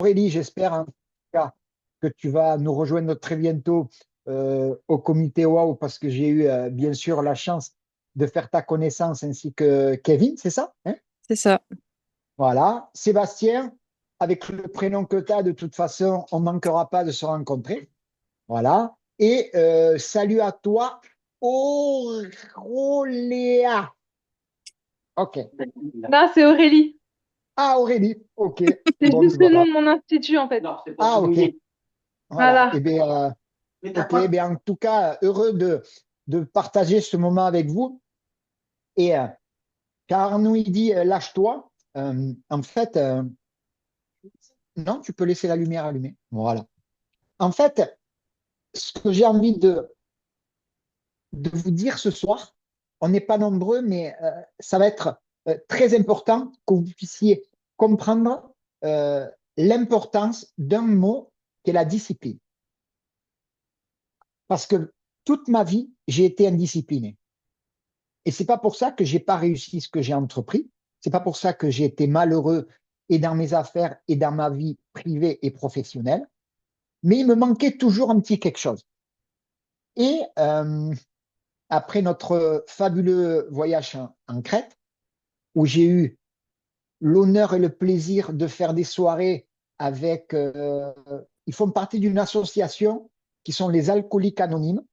Aurélie, j'espère en tout cas que tu vas nous rejoindre très bientôt au comité WOW parce que j'ai eu bien sûr la chance de faire ta connaissance ainsi que Kevin, c'est ça, hein? C'est ça. Voilà. Sébastien, avec le prénom que tu as, de toute façon, on ne manquera pas de se rencontrer. Voilà. Et salut à toi, Aurélia. OK. Non, c'est Aurélie. Ah, Aurélie. OK. C'est Bon, juste ben le nom voilà. de mon institut, en fait. Ah, OK. Voilà. Voilà. Eh bien, OK. Eh bien, en tout cas, heureux de partager ce moment avec vous. Et car Arnaud, il dit, lâche-toi. En fait, non, tu peux laisser la lumière allumée. Voilà. En fait, ce que j'ai envie de vous dire ce soir, on n'est pas nombreux, mais ça va être très important que vous puissiez comprendre l'importance d'un mot qui est la discipline. Parce que toute ma vie, j'ai été indiscipliné. Et c'est pas pour ça que j'ai pas réussi ce que j'ai entrepris. C'est pas pour ça que j'ai été malheureux et dans mes affaires et dans ma vie privée et professionnelle. Mais il me manquait toujours un petit quelque chose. Et après notre fabuleux voyage en Crète, où j'ai eu l'honneur et le plaisir de faire des soirées avec, ils font partie d'une association qui sont les Alcooliques Anonymes.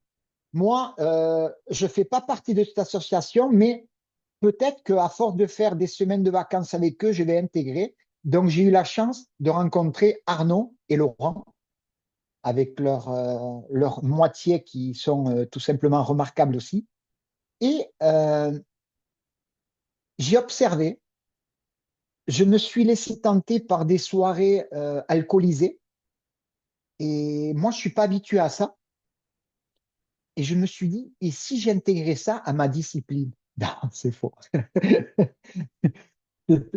Moi, je ne fais pas partie de cette association, mais peut-être qu'à force de faire des semaines de vacances avec eux, je vais intégrer. Donc, j'ai eu la chance de rencontrer Arnaud et Laurent avec leur moitié qui sont tout simplement remarquables aussi. Et j'ai observé, je me suis laissé tenter par des soirées alcoolisées. Et moi, je ne suis pas habitué à ça. Et je me suis dit, et si j'intégrais ça à ma discipline? Non, c'est faux.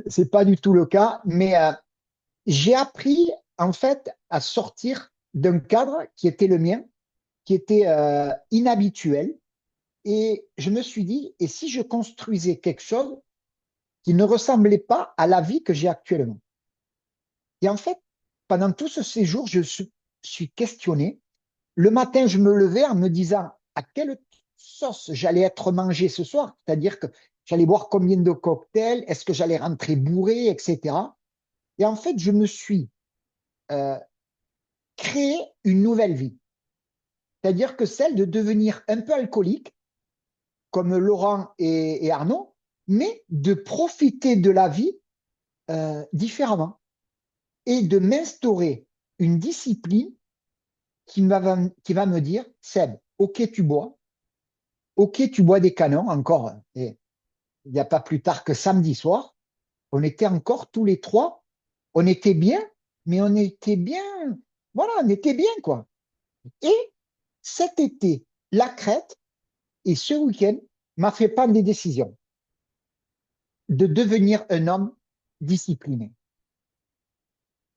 C'est pas du tout le cas, mais j'ai appris en fait à sortir d'un cadre qui était le mien, qui était inhabituel. Et je me suis dit, et si je construisais quelque chose qui ne ressemblait pas à la vie que j'ai actuellement? Et en fait, pendant tout ce séjour, suis questionné. Le matin, je me levais en me disant à quelle sauce j'allais être mangé ce soir, c'est-à-dire que j'allais boire combien de cocktails, est-ce que j'allais rentrer bourré, etc. Et en fait, je me suis euh, créé une nouvelle vie, c'est-à-dire que celle de devenir un peu alcoolique, comme Laurent et Arnaud, mais de profiter de la vie différemment et de m'instaurer une discipline qui va me dire, Seb, ok, ok, tu bois des canons encore. Et il n'y a pas plus tard que samedi soir, on était encore tous les trois, on était bien, mais on était bien, voilà, on était bien, quoi. Et cet été, la Crète et ce week-end m'a fait prendre des décisions de devenir un homme discipliné.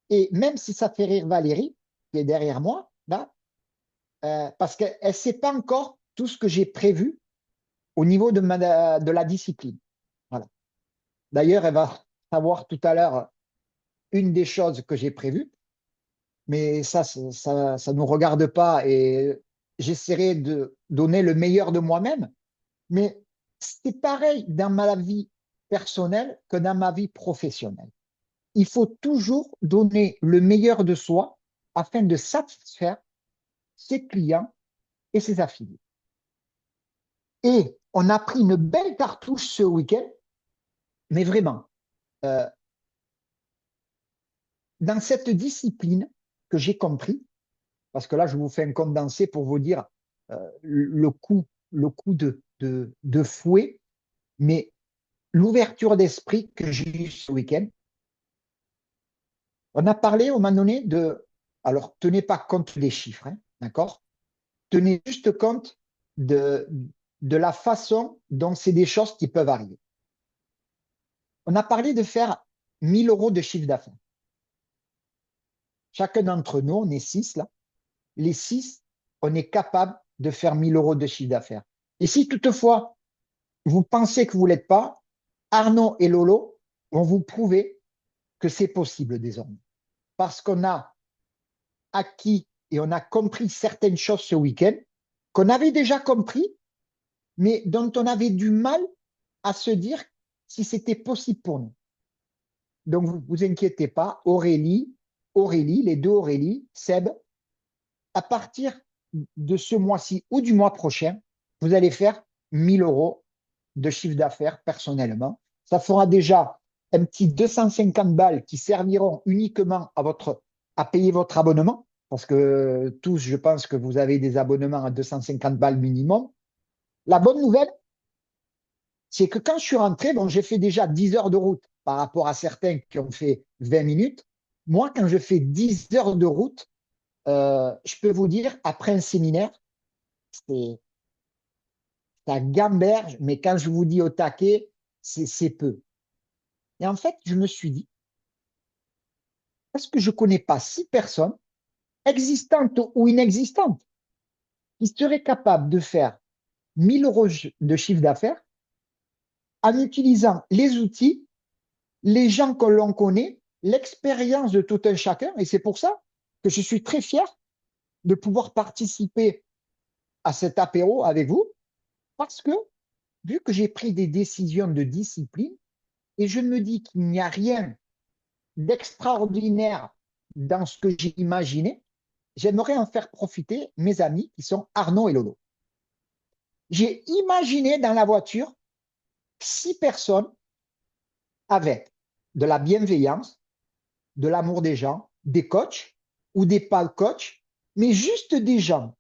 Et même si ça fait rire Valérie, qui est derrière moi, là, parce qu'elle ne sait pas encore tout ce que j'ai prévu au niveau de la discipline. Voilà. D'ailleurs, elle va savoir tout à l'heure une des choses que j'ai prévues, mais ça nous regarde pas et j'essaierai de donner le meilleur de moi-même. Mais c'est pareil dans ma vie personnelle que dans ma vie professionnelle. Il faut toujours donner le meilleur de soi afin de satisfaire ses clients et ses affiliés. Et on a pris une belle cartouche ce week-end, mais vraiment, euh, dans cette discipline que j'ai compris, parce que là, je vous fais un condensé pour vous dire le coup de fouet, mais l'ouverture d'esprit que j'ai eu ce week-end. On a parlé au moment donné de, alors tenez pas compte des chiffres, hein, d'accord? Tenez juste compte de, de la façon dont c'est des choses qui peuvent arriver. On a parlé de faire 1 000 € de chiffre d'affaires. Chacun d'entre nous, on est 6 là. Les 6, on est capable de faire 1 000 € de chiffre d'affaires. Et si toutefois, vous pensez que vous ne l'êtes pas, Arnaud et Lolo vont vous prouver que c'est possible désormais. parce qu'on a acquis et on a compris certaines choses ce week-end qu'on avait déjà compris, mais dont on avait du mal à se dire si c'était possible pour nous. Donc, vous inquiétez pas, Aurélie, les deux Aurélie, Seb, à partir de ce mois-ci ou du mois prochain, vous allez faire 1 000 € de chiffre d'affaires personnellement. Ça fera déjà un petit 250 balles qui serviront uniquement à payer votre abonnement, parce que tous, je pense que vous avez des abonnements à 250 balles minimum. La bonne nouvelle, c'est que quand je suis rentré, bon, j'ai fait déjà 10 heures de route par rapport à certains qui ont fait 20 minutes. Moi, quand je fais 10 heures de route, je peux vous dire, après un séminaire, c'est ça gamberge, mais quand je vous dis au taquet, c'est peu. Et en fait, je me suis dit, est-ce que je ne connais pas 6 personnes, existantes ou inexistantes, qui seraient capables de faire 1 000 € de chiffre d'affaires en utilisant les outils, les gens que l'on connaît, l'expérience de tout un chacun. Et c'est pour ça que je suis très fier de pouvoir participer à cet apéro avec vous, parce que vu que j'ai pris des décisions de discipline, et je me dis qu'il n'y a rien d'extraordinaire dans ce que j'ai imaginé, j'aimerais en faire profiter mes amis qui sont Arnaud et Lolo. J'ai imaginé dans la voiture 6 personnes avec de la bienveillance, de l'amour des gens, des coachs ou des pas coachs, mais juste des gens,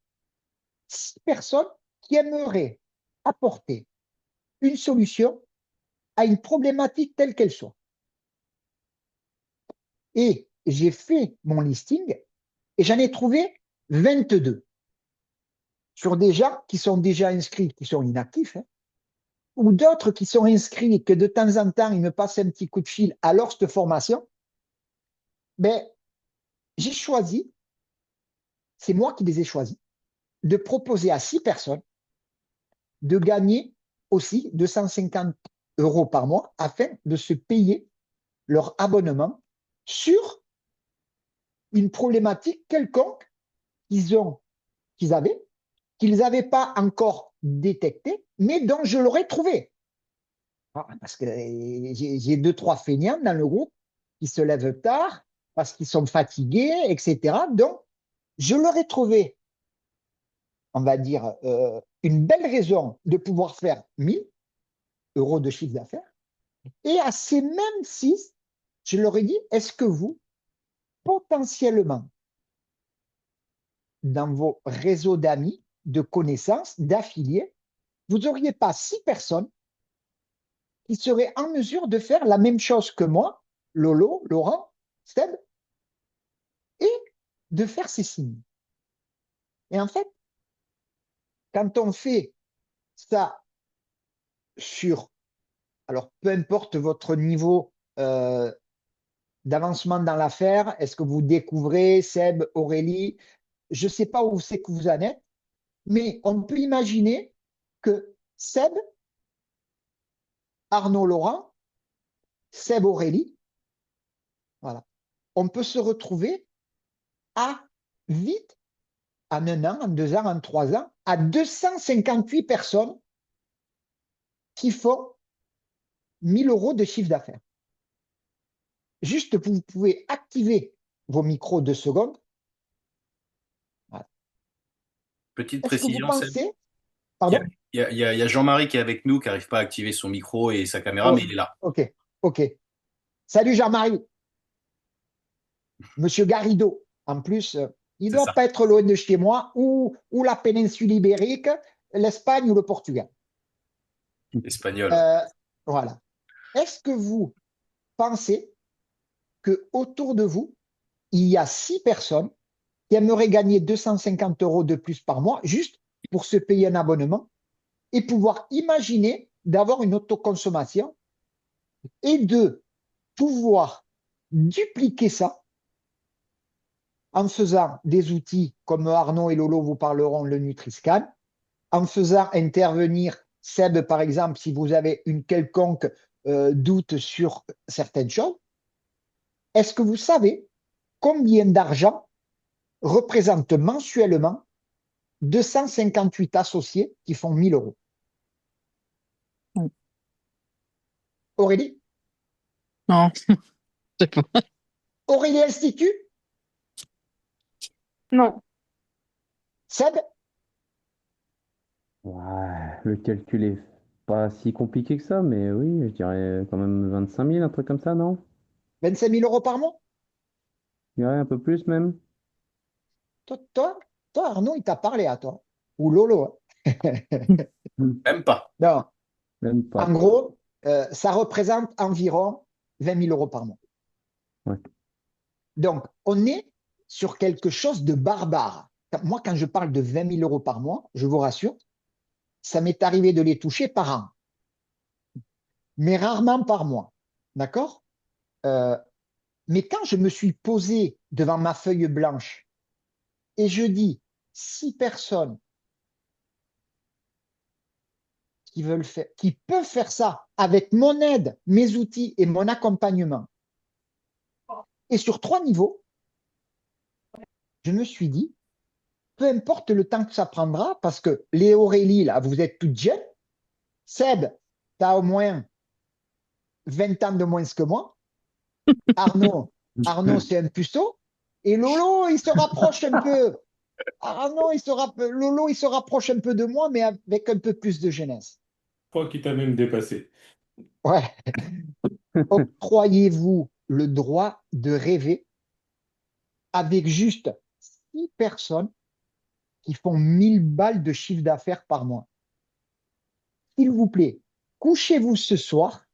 6 personnes qui aimeraient apporter une solution à une problématique telle qu'elle soit. Et j'ai fait mon listing et j'en ai trouvé 22 sur des gens qui sont déjà inscrits, qui sont inactifs, hein, ou d'autres qui sont inscrits et que de temps en temps, ils me passent un petit coup de fil à leur cette formation. Ben, j'ai choisi, c'est moi qui les ai choisis, de proposer à 6 personnes de gagner aussi 250 € par mois afin de se payer leur abonnement sur une problématique quelconque qu'ils avaient, qu'ils n'avaient pas encore détectée, mais dont je l'aurais trouvé. Parce que j'ai 2, 3 feignants dans le groupe qui se lèvent tard parce qu'ils sont fatigués, etc. Donc, je leur ai trouvé, on va dire, une belle raison de pouvoir faire 1 000 € de chiffre d'affaires. Et à ces mêmes 6, je leur ai dit, est-ce que vous, potentiellement, dans vos réseaux d'amis, de connaissances, d'affiliés, vous n'auriez pas 6 personnes qui seraient en mesure de faire la même chose que moi, Lolo, Laurent, Seb, et de faire ces signes. Et en fait, quand on fait ça sur, alors peu importe votre niveau d'avancement dans l'affaire, est-ce que vous découvrez, Seb, Aurélie, je ne sais pas où c'est que vous en êtes, mais on peut imaginer que Seb, Arnaud, Laurent, Seb, Aurélie, voilà, on peut se retrouver à vite, en 1 an, en 2 ans, en 3 ans, à 258 personnes qui font 1 000 € de chiffre d'affaires. Juste, vous pouvez activer vos micros 2 secondes. Voilà. Petite Est-ce que vous précision, Seb. pensez, Il y a, pardon? il y a Jean-Marie qui est avec nous, qui n'arrive pas à activer son micro et sa caméra, mais Oh, il est là. ok, ok. Salut Jean-Marie, Monsieur Garrido. En plus, il ne C'est doit ça. pas être loin de chez moi, ou la péninsule ibérique, l'Espagne ou le Portugal. Espagnol. Euh, voilà. Est-ce que vous pensez que autour de vous, il y a 6 personnes qui aimeraient gagner 250 € de plus par mois juste pour se payer un abonnement et pouvoir imaginer d'avoir une autoconsommation et de pouvoir dupliquer ça en faisant des outils comme Arnaud et Lolo vous parleront, le Nutriscan, en faisant intervenir Seb, par exemple, si vous avez une quelconque doute sur certaines choses. Est-ce que vous savez combien d'argent représente mensuellement 258 associés qui font 1000 euros? Aurélie? Non, je sais pas. Aurélie Institut? Non. Seb? Ouais, le calcul est pas si compliqué que ça, mais oui, je dirais quand même 25 000, un truc comme ça, non? 25 000 euros par mois? Ouais, un peu plus même. Toi, toi, toi, Arnaud, il t'a parlé à toi. Ou Lolo, hein. Même pas. Non. Même En pas. gros, ça représente environ 20 000 euros par mois. Ouais. Donc, on est sur quelque chose de barbare. Moi, quand je parle de 20 000 euros par mois, je vous rassure, ça m'est arrivé de les toucher par an, mais rarement par mois. D'accord? Euh, mais quand je me suis posé devant ma feuille blanche et je dis 6 personnes qui peuvent faire ça avec mon aide, mes outils et mon accompagnement, et sur 3 niveaux, je me suis dit, peu importe le temps que ça prendra, parce que les Aurélie, là, vous êtes toutes jeunes. Seb, tu as au moins 20 ans de moins que moi. Arnaud, Arnaud, c'est un puceau. Et Lolo, il se rapproche un peu. Arnaud, Lolo, il se rapproche un peu de moi, mais avec un peu plus de jeunesse. Je crois qu'il t'a même dépassé. Ouais. Octroyez-vous le droit de rêver avec juste 6 personnes qui font 1000 balles de chiffre d'affaires par mois. S'il vous plaît, couchez-vous ce soir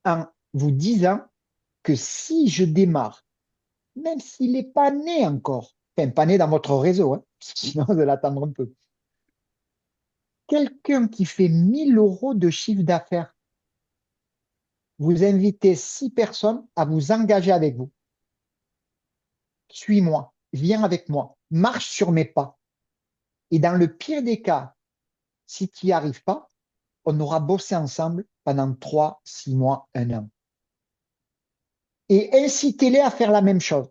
en vous disant que si je démarre, même s'il n'est pas né encore, enfin pas né dans votre réseau, hein, sinon je vais l'attendre un peu, quelqu'un qui fait 1 000 euros de chiffre d'affaires, vous invitez 6 personnes à vous engager avec vous. Suis-moi, viens avec moi, marche sur mes pas. Et dans le pire des cas, si tu n'y arrives pas, on aura bossé ensemble pendant 3, 6 mois, un an. Et incitez-les à faire la même chose.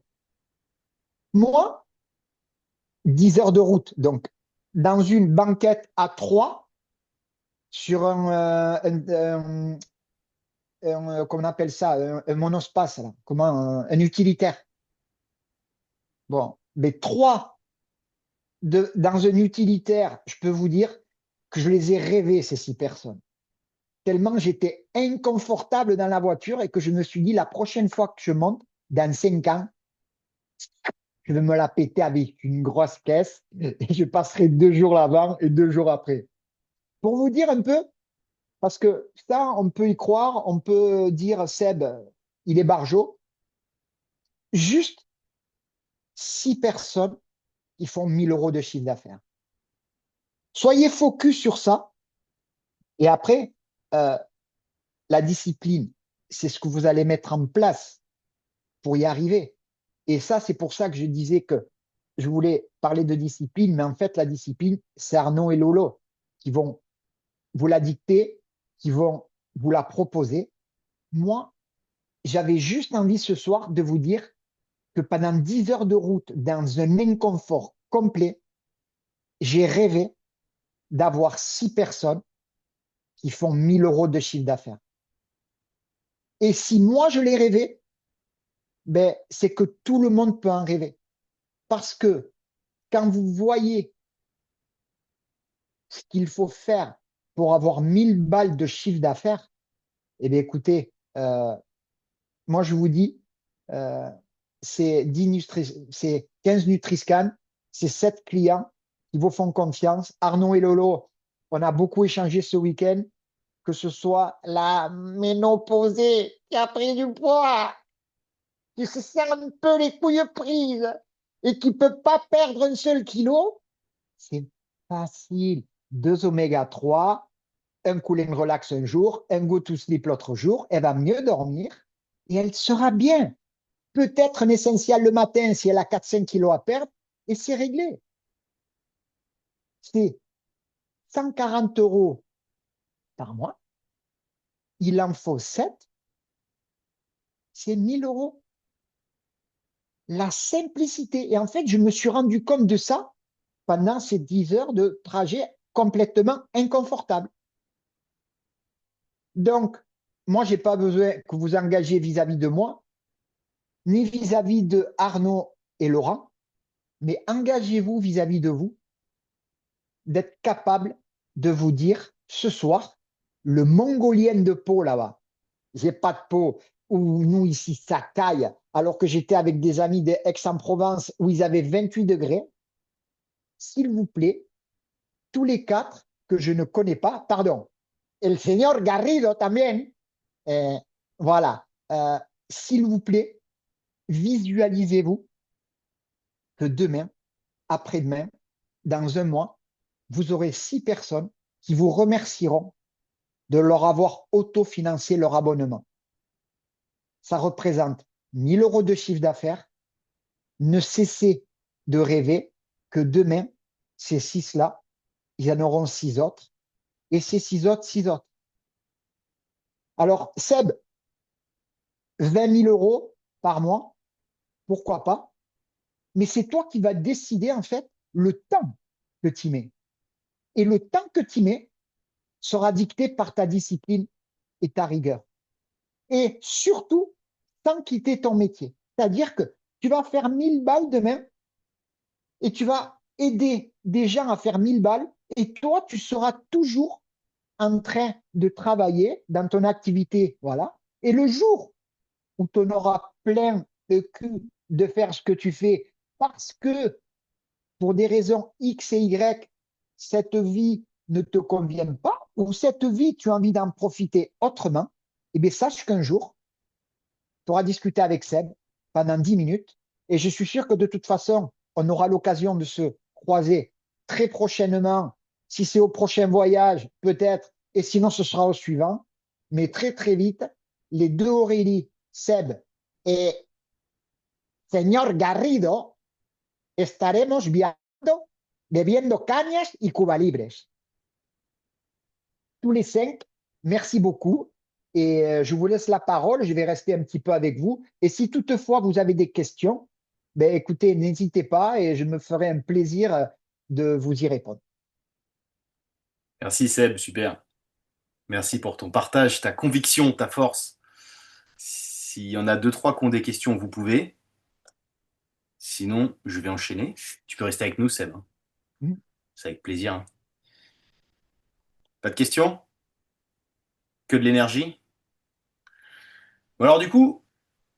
Moi, 10 heures de route, donc dans une banquette à 3, sur comment on appelle ça, un monospace, là. Comment, un utilitaire. Bon, mais 3 dans un utilitaire, je peux vous dire que je les ai rêvés, ces 6 personnes. Tellement j'étais inconfortable dans la voiture et que je me suis dit, la prochaine fois que je monte, dans 5 ans, je vais me la péter avec une grosse caisse et je passerai 2 jours avant et 2 jours après. Pour vous dire un peu, parce que ça, on peut y croire, on peut dire Seb, il est barjot. Juste 6 personnes qui font 1 000 euros de chiffre d'affaires. Soyez focus sur ça. Et après, euh, la discipline, c'est ce que vous allez mettre en place pour y arriver. Et ça, c'est pour ça que je disais que je voulais parler de discipline, mais en fait, la discipline, c'est Arnaud et Lolo qui vont vous la dicter, qui vont vous la proposer. Moi, j'avais juste envie ce soir de vous dire que pendant 10 heures de route, dans un inconfort complet, j'ai rêvé d'avoir 6 personnes qui font 1 000 euros de chiffre d'affaires. Et si moi je l'ai rêvé, ben, c'est que tout le monde peut en rêver. Parce que quand vous voyez ce qu'il faut faire pour avoir 1 000 balles de chiffre d'affaires, eh bien écoutez, moi je vous dis, euh, c'est 15 Nutriscan, c'est 7 clients qui vous font confiance. Arnaud et Lolo, on a beaucoup échangé ce week-end, que ce soit la ménopausée qui a pris du poids, qui se sent un peu les couilles prises et qui ne peut pas perdre un seul kilo, c'est facile. 2 oméga 3, un cooling relax un jour, un go to sleep l'autre jour, elle va mieux dormir et elle sera bien. Peut-être un essentiel le matin si elle a 4-5 kilos à perdre et c'est réglé. C'est 140 euros par mois. Il en faut 7, c'est 1 000 euros. La simplicité. Et en fait, je me suis rendu compte de ça pendant ces 10 heures de trajet complètement inconfortable. Donc, moi, je n'ai pas besoin que vous engagiez vis-à-vis de moi, ni vis-à-vis de Arnaud et Laurent, mais engagez-vous vis-à-vis de vous, d'être capable de vous dire ce soir, le mongolien de Pau là-bas, j'ai pas de peau, ou nous ici, ça caille, alors que j'étais avec des amis d'Aix-en-Provence où ils avaient 28 degrés, s'il vous plaît, tous les quatre que je ne connais pas, pardon, el señor Garrido también, euh, voilà, s'il vous plaît, visualisez-vous que demain, après-demain, dans un mois, vous aurez 6 personnes qui vous remercieront de leur avoir autofinancé leur abonnement. Ça représente 1000 euros de chiffre d'affaires. Ne cessez de rêver que demain, ces 6-là, ils en auront 6 autres. Et ces 6 autres, 6 autres. Alors, Seb, 20 000 euros par mois, pourquoi pas? Mais c'est toi qui vas décider, en fait, le temps que tu mets. Et le temps que tu mets sera dicté par ta discipline et ta rigueur. Et surtout, sans quitter ton métier. C'est-à-dire que tu vas faire 1000 balles demain et tu vas aider des gens à faire 1000 balles et toi, tu seras toujours en train de travailler dans ton activité. Voilà. Et le jour où tu en auras plein le cul de faire ce que tu fais parce que pour des raisons X et Y, cette vie ne te convient pas ou cette vie, tu as envie d'en profiter autrement, eh bien, sache qu'un jour, tu auras discuté avec Seb pendant 10 minutes et je suis sûr que de toute façon, on aura l'occasion de se croiser très prochainement. Si c'est au prochain voyage, peut-être, et sinon ce sera au suivant. Mais très très vite, les deux Aurélie, Seb et señor Garrido, estaremos viajando, bebiendo cañas y Cuba Libres. Tous les 5, merci beaucoup. Et je vous laisse la parole, je vais rester un petit peu avec vous. Et si toutefois vous avez des questions, ben écoutez, n'hésitez pas et je me ferai un plaisir de vous y répondre. Merci Seb, super. Merci pour ton partage, ta conviction, ta force. S'il y en a deux, trois qui ont des questions, vous pouvez. Sinon, je vais enchaîner. Tu peux rester avec nous, Seb, hein. C'est avec plaisir, hein. Pas de questions? Que de l'énergie? Bon, alors du coup,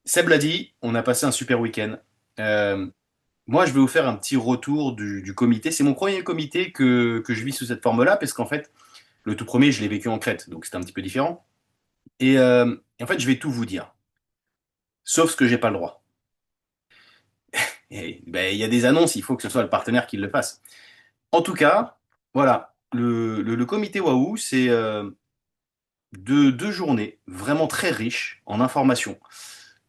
Seb l'a dit, on a passé un super week-end. Euh, Moi, je vais vous faire un petit retour du comité. C'est mon premier comité que je vis sous cette forme-là, parce qu'en fait, le tout premier, je l'ai vécu en Crète, donc c'était un petit peu différent. Et en fait, je vais tout vous dire, sauf ce que j'ai pas le droit. Et ben, il y a des annonces, il faut que ce soit le partenaire qui le fasse. En tout cas, voilà, le comité Waouh, c'est deux journées vraiment très riches en informations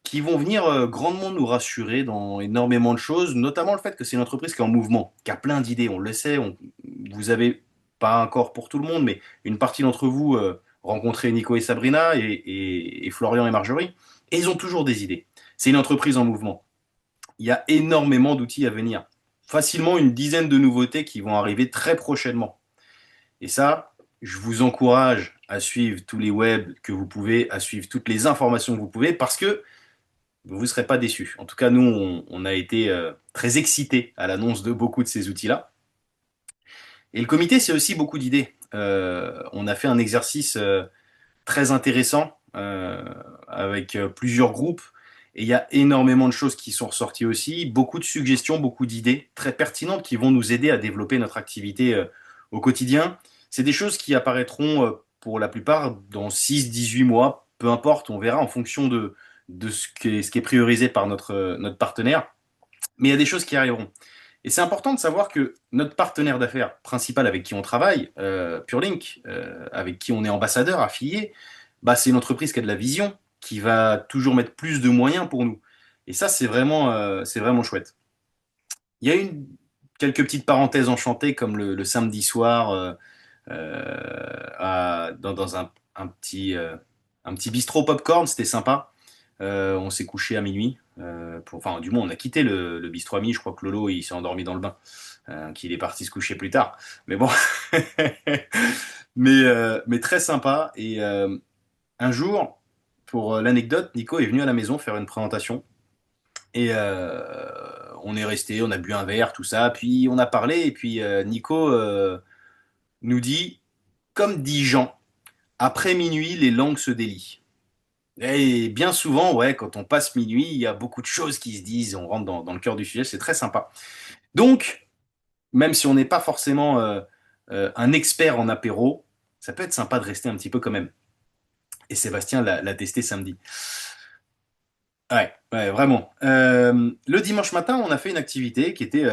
qui vont venir grandement nous rassurer dans énormément de choses, notamment le fait que c'est une entreprise qui est en mouvement, qui a plein d'idées, on le sait, vous avez, pas encore pour tout le monde, mais une partie d'entre vous rencontré Nico et Sabrina et Florian et Marjorie, et ils ont toujours des idées. C'est une entreprise en mouvement. Il y a énormément d'outils à venir. Facilement une dizaine de nouveautés qui vont arriver très prochainement. Et ça, je vous encourage à suivre tous les webs que vous pouvez, à suivre toutes les informations que vous pouvez, parce que vous ne serez pas déçus. En tout cas, nous, on a été très excités à l'annonce de beaucoup de ces outils-là. Et le comité, c'est aussi beaucoup d'idées. On a fait un exercice très intéressant avec plusieurs groupes. Et il y a énormément de choses qui sont ressorties aussi, beaucoup de suggestions, beaucoup d'idées très pertinentes qui vont nous aider à développer notre activité au quotidien. C'est des choses qui apparaîtront pour la plupart dans 6, 18 mois, peu importe, on verra en fonction de ce qui est priorisé par notre partenaire. Mais il y a des choses qui arriveront. Et c'est important de savoir que notre partenaire d'affaires principal avec qui on travaille, PureLink, avec qui on est ambassadeur, affilié, bah, c'est une entreprise qui a de la vision, qui va toujours mettre plus de moyens pour nous. Et ça, c'est vraiment chouette. Il y a quelques petites parenthèses enchantées, comme le samedi soir, dans un petit bistrot popcorn, c'était sympa. On s'est couché à minuit, Enfin, du moins, on a quitté le bistrot ami. Je crois que Lolo, il s'est endormi dans le bain, qu'il est parti se coucher plus tard. Mais bon, mais très sympa. Et un jour, pour l'anecdote, Nico est venu à la maison faire une présentation. Et on est resté, on a bu un verre, tout ça. Puis on a parlé. Et puis Nico nous dit, comme dit Jean, après minuit, les langues se délient. Et bien souvent, ouais, quand on passe minuit, il y a beaucoup de choses qui se disent, on rentre dans le cœur du sujet, c'est très sympa. Donc, même si on n'est pas forcément un expert en apéro, ça peut être sympa de rester un petit peu quand même. Et Sébastien l'a testé samedi. Ouais, ouais, vraiment. Le dimanche matin, on a fait une activité qui était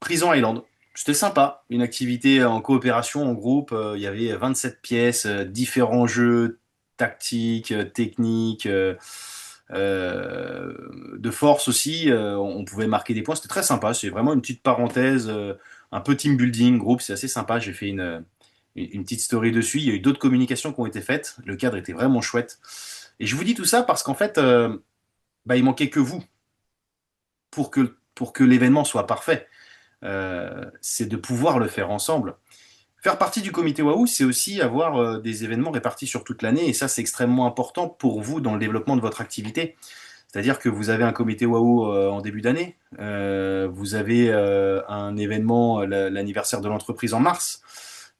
Prison Island. C'était sympa, une activité en coopération, en groupe. Il y avait 27 pièces, différents jeux tactiques, techniques, de force aussi. On pouvait marquer des points. C'était très sympa. C'est vraiment une petite parenthèse, un peu team building, groupe. C'est assez sympa. J'ai fait une petite story dessus. Il y a eu d'autres communications qui ont été faites. Le cadre était vraiment chouette. Et je vous dis tout ça parce qu'en fait, bah, il manquait que vous pour que l'événement soit parfait. C'est de pouvoir le faire ensemble. Faire partie du comité Wahoo, c'est aussi avoir des événements répartis sur toute l'année, et ça, c'est extrêmement important pour vous dans le développement de votre activité. C'est-à-dire que vous avez un comité Wahoo en début d'année, vous avez un événement, l'anniversaire de l'entreprise en mars.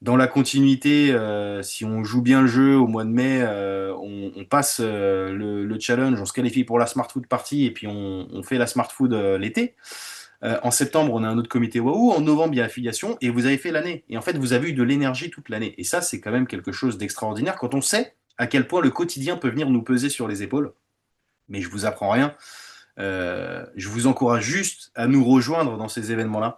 Dans la continuité, si on joue bien le jeu au mois de mai, on passe le challenge, on se qualifie pour la Smart Food Party et puis on fait la Smart Food l'été. En septembre, on a un autre comité Wahoo. En novembre, il y a affiliation et vous avez fait l'année. Et en fait, vous avez eu de l'énergie toute l'année. Et ça, c'est quand même quelque chose d'extraordinaire quand on sait à quel point le quotidien peut venir nous peser sur les épaules. Mais je vous apprends rien. Je vous encourage juste à nous rejoindre dans ces événements-là.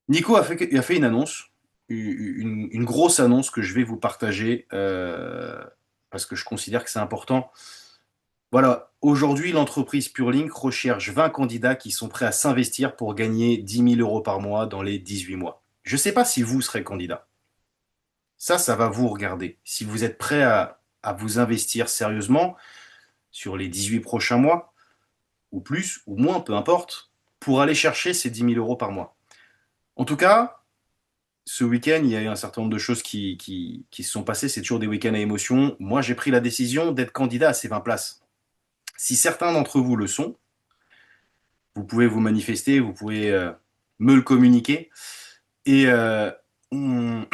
Nico a fait une annonce, une grosse annonce que je vais vous partager parce que je considère que c'est important. Voilà, aujourd'hui, l'entreprise Purelink recherche 20 candidats qui sont prêts à s'investir pour gagner 10 000 € par mois dans les 18 mois. Je ne sais pas si vous serez candidat. Ça va vous regarder. Si vous êtes prêt à vous investir sérieusement sur les 18 prochains mois, ou plus, ou moins, peu importe, pour aller chercher ces 10 000 € par mois. En tout cas, ce week-end, il y a eu un certain nombre de choses qui se sont passées. C'est toujours des week-ends à émotion. Moi, j'ai pris la décision d'être candidat à ces 20 places. Si certains d'entre vous le sont, vous pouvez vous manifester, vous pouvez me le communiquer. Et on,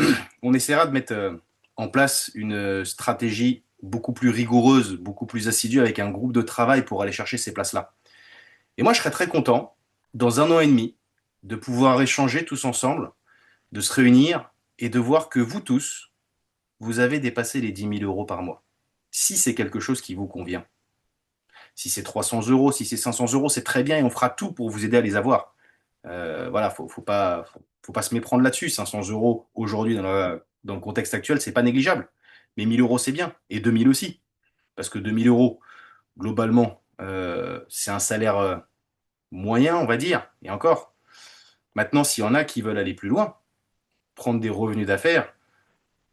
on essaiera de mettre en place une stratégie beaucoup plus rigoureuse, beaucoup plus assidue avec un groupe de travail pour aller chercher ces places-là. Et moi, je serais très content, dans 1 an et demi, de pouvoir échanger tous ensemble, de se réunir et de voir que vous tous, vous avez dépassé les 10 000 € par mois. Si c'est quelque chose qui vous convient. Si c'est 300 €, si c'est 500 €, c'est très bien et on fera tout pour vous aider à les avoir. Voilà, faut pas se méprendre là-dessus. 500 € aujourd'hui dans le contexte actuel, c'est pas négligeable. Mais 1 000 € c'est bien et 2 000 aussi, parce que 2 000 € globalement, c'est un salaire moyen, on va dire. Et encore. Maintenant, s'il y en a qui veulent aller plus loin, prendre des revenus d'affaires,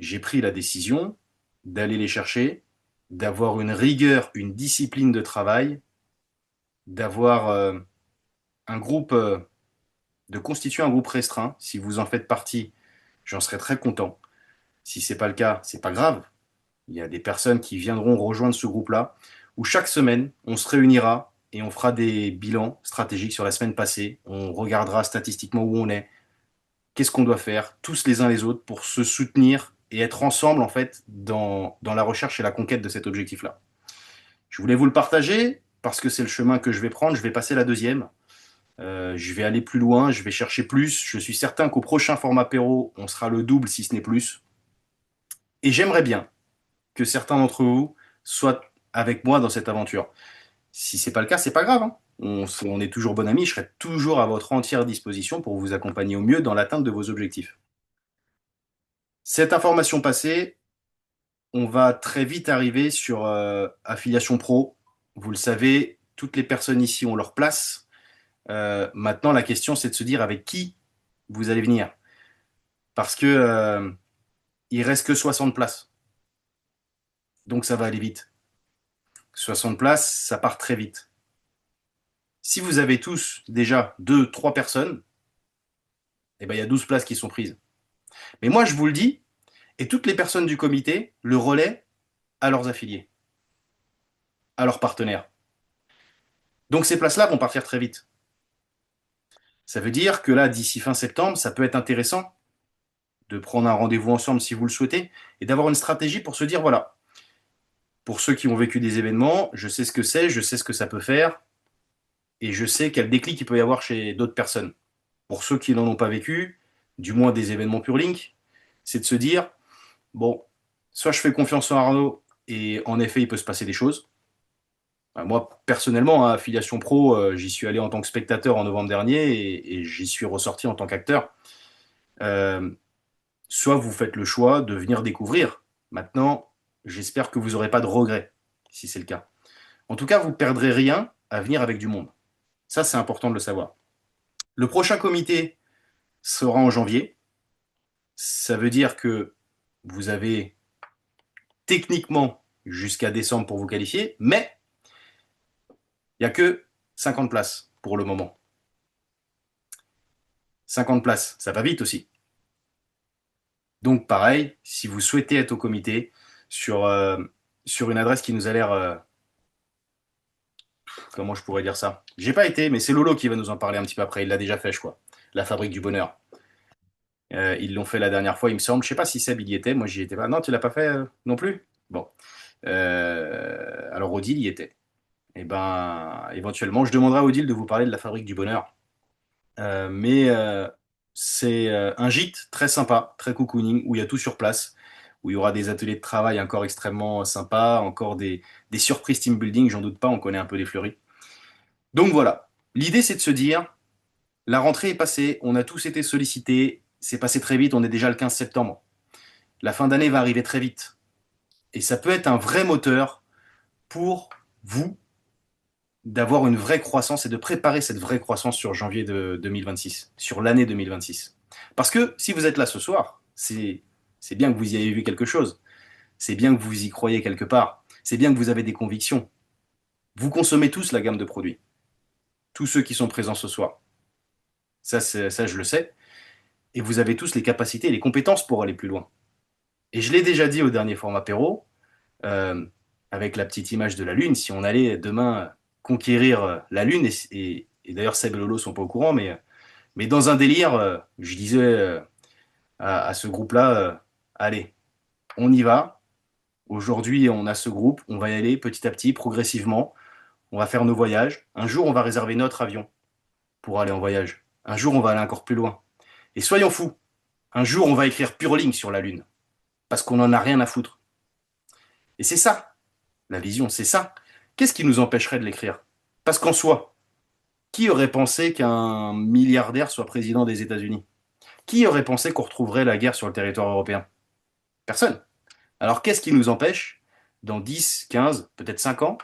j'ai pris la décision d'aller les chercher, d'avoir une rigueur, une discipline de travail, d'avoir un groupe de constituer un groupe restreint. Si vous en faites partie, j'en serais très content. Si c'est pas le cas, c'est pas grave. Il y a des personnes qui viendront rejoindre ce groupe-là, où chaque semaine, on se réunira et on fera des bilans stratégiques sur la semaine passée. On regardera statistiquement où on est, qu'est-ce qu'on doit faire, tous les uns les autres, pour se soutenir et être ensemble, en fait, dans la recherche et la conquête de cet objectif-là. Je voulais vous le partager parce que c'est le chemin que je vais prendre. Je vais passer la deuxième. Je vais aller plus loin, je vais chercher plus. Je suis certain qu'au prochain format apéro, on sera le double si ce n'est plus. Et j'aimerais bien que certains d'entre vous soient avec moi dans cette aventure. Si c'est pas le cas, c'est pas grave, hein. On est toujours bon amis, je serai toujours à votre entière disposition pour vous accompagner au mieux dans l'atteinte de vos objectifs. Cette information passée, on va très vite arriver sur Affiliation Pro. Vous le savez, toutes les personnes ici ont leur place. Maintenant, la question, c'est de se dire avec qui vous allez venir. Parce que il reste que 60 places. Donc ça va aller vite. 60 places, ça part très vite. Si vous avez tous déjà 2, 3 personnes, eh ben, il y a 12 places qui sont prises. Mais moi, je vous le dis, et toutes les personnes du comité le relaient à leurs affiliés, à leurs partenaires. Donc ces places-là vont partir très vite. Ça veut dire que là, d'ici fin septembre, ça peut être intéressant de prendre un rendez-vous ensemble si vous le souhaitez et d'avoir une stratégie pour se dire, voilà, pour ceux qui ont vécu des événements, je sais ce que c'est, je sais ce que ça peut faire et je sais quel déclic il peut y avoir chez d'autres personnes. Pour ceux qui n'en ont pas vécu, du moins des événements pure link, c'est de se dire, bon, soit je fais confiance en Arnaud et en effet, il peut se passer des choses. Moi, personnellement, à Affiliation Pro, j'y suis allé en tant que spectateur en novembre dernier et j'y suis ressorti en tant qu'acteur. Euh, Soit vous faites le choix de venir découvrir. Maintenant, j'espère que vous n'aurez pas de regrets, si c'est le cas. En tout cas, vous ne perdrez rien à venir avec du monde. Ça, c'est important de le savoir. Le prochain comité sera en janvier. Ça veut dire que vous avez techniquement jusqu'à décembre pour vous qualifier, mais il n'y a que 50 places pour le moment. 50 places, ça va vite aussi. Donc pareil, si vous souhaitez être au comité, sur, euh, sur une adresse qui nous a l'air... comment je pourrais dire ça? J'ai pas été, mais c'est Lolo qui va nous en parler un petit peu après. Il l'a déjà fait, je crois. La fabrique du bonheur. Ils l'ont fait la dernière fois, il me semble. Je sais pas si Seb il y était. Moi, j'y étais pas. Non, tu l'as pas fait non plus? Bon. Alors, Odile y était. Et ben, éventuellement, je demanderai à Odile de vous parler de la fabrique du bonheur. Mais c'est un gîte très sympa, très cocooning, où il y a tout sur place, où il y aura des ateliers de travail encore extrêmement sympas, encore des surprises team building, j'en doute pas, on connaît un peu les fleuris. Donc voilà, l'idée c'est de se dire, la rentrée est passée, on a tous été sollicités, c'est passé très vite, on est déjà le 15 septembre. La fin d'année va arriver très vite. Et ça peut être un vrai moteur pour vous d'avoir une vraie croissance et de préparer cette vraie croissance sur janvier de 2026, sur l'année 2026. Parce que si vous êtes là ce soir, c'est bien que vous y ayez vu quelque chose, c'est bien que vous y croyez quelque part, c'est bien que vous avez des convictions. Vous consommez tous la gamme de produits, tous ceux qui sont présents ce soir. Ça je le sais. Et vous avez tous les capacités et les compétences pour aller plus loin. Et je l'ai déjà dit au dernier format apéro, euh, avec la petite image de la Lune, si on allait demain conquérir la Lune, et d'ailleurs Seb et Lolo sont pas au courant, mais dans un délire, je disais à ce groupe-là, allez, on y va. Aujourd'hui, on a ce groupe, on va y aller petit à petit, progressivement. On va faire nos voyages. Un jour, on va réserver notre avion pour aller en voyage. Un jour, on va aller encore plus loin. Et soyons fous, un jour, on va écrire Pure Link sur la Lune, parce qu'on n'en a rien à foutre. Et c'est ça, la vision, c'est ça. Qu'est-ce qui nous empêcherait de l'écrire? Parce qu'en soi, qui aurait pensé qu'un milliardaire soit président des États-Unis? Qui aurait pensé qu'on retrouverait la guerre sur le territoire européen? Personne. Alors qu'est-ce qui nous empêche, dans 10, 15, peut-être 5 ans,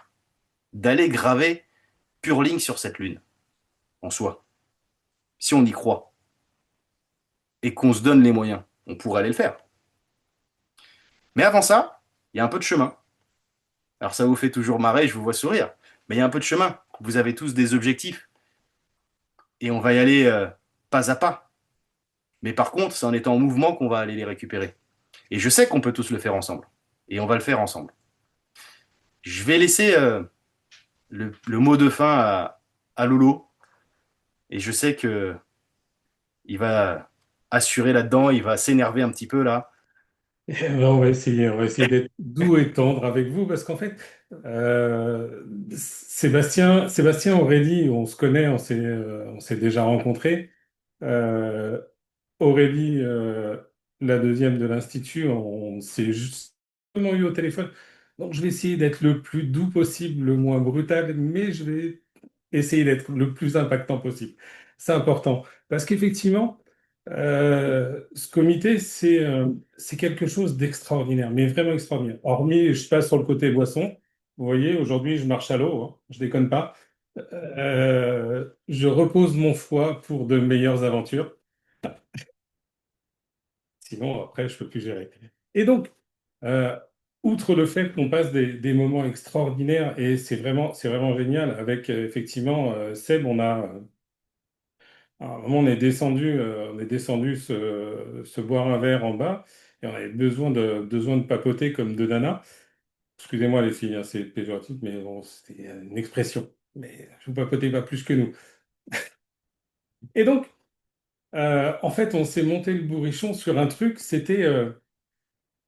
d'aller graver Pure Link sur cette Lune, en soi? Si on y croit, et qu'on se donne les moyens, on pourrait aller le faire. Mais avant ça, il y a un peu de chemin. Alors ça vous fait toujours marrer, je vous vois sourire, mais il y a un peu de chemin. Vous avez tous des objectifs, et on va y aller pas à pas. Mais par contre, c'est en étant en mouvement qu'on va aller les récupérer. Et je sais qu'on peut tous le faire ensemble, et on va le faire ensemble. Je vais laisser le mot de fin à Lolo, et je sais que il va assurer là-dedans, il va s'énerver un petit peu là. On va essayer d'être doux et tendre avec vous parce qu'en fait, Sébastien, Aurélie, on se connaît, on s'est déjà rencontrés. Euh, Aurélie, la deuxième de l'Institut, on s'est justement eu au téléphone. Donc, je vais essayer d'être le plus doux possible, le moins brutal, mais je vais essayer d'être le plus impactant possible. C'est important. Parce qu'effectivement, ce comité, c'est quelque chose d'extraordinaire, mais vraiment extraordinaire. Hormis, je passe sur le côté boisson. Vous voyez, aujourd'hui, je marche à l'eau, hein, je déconne pas. Je repose mon foie pour de meilleures aventures. Sinon, après, je peux plus gérer. Et donc, euh, outre le fait qu'on passe des moments extraordinaires, et c'est vraiment génial, avec effectivement Seb, à un moment, on est descendu se boire un verre en bas, et on avait besoin de papoter comme deux nanas. Excusez-moi les filles, hein, c'est péjoratif, mais bon, c'était une expression. Mais vous papotez pas plus que nous. Et donc, en fait, on s'est monté le bourrichon sur un truc, c'était,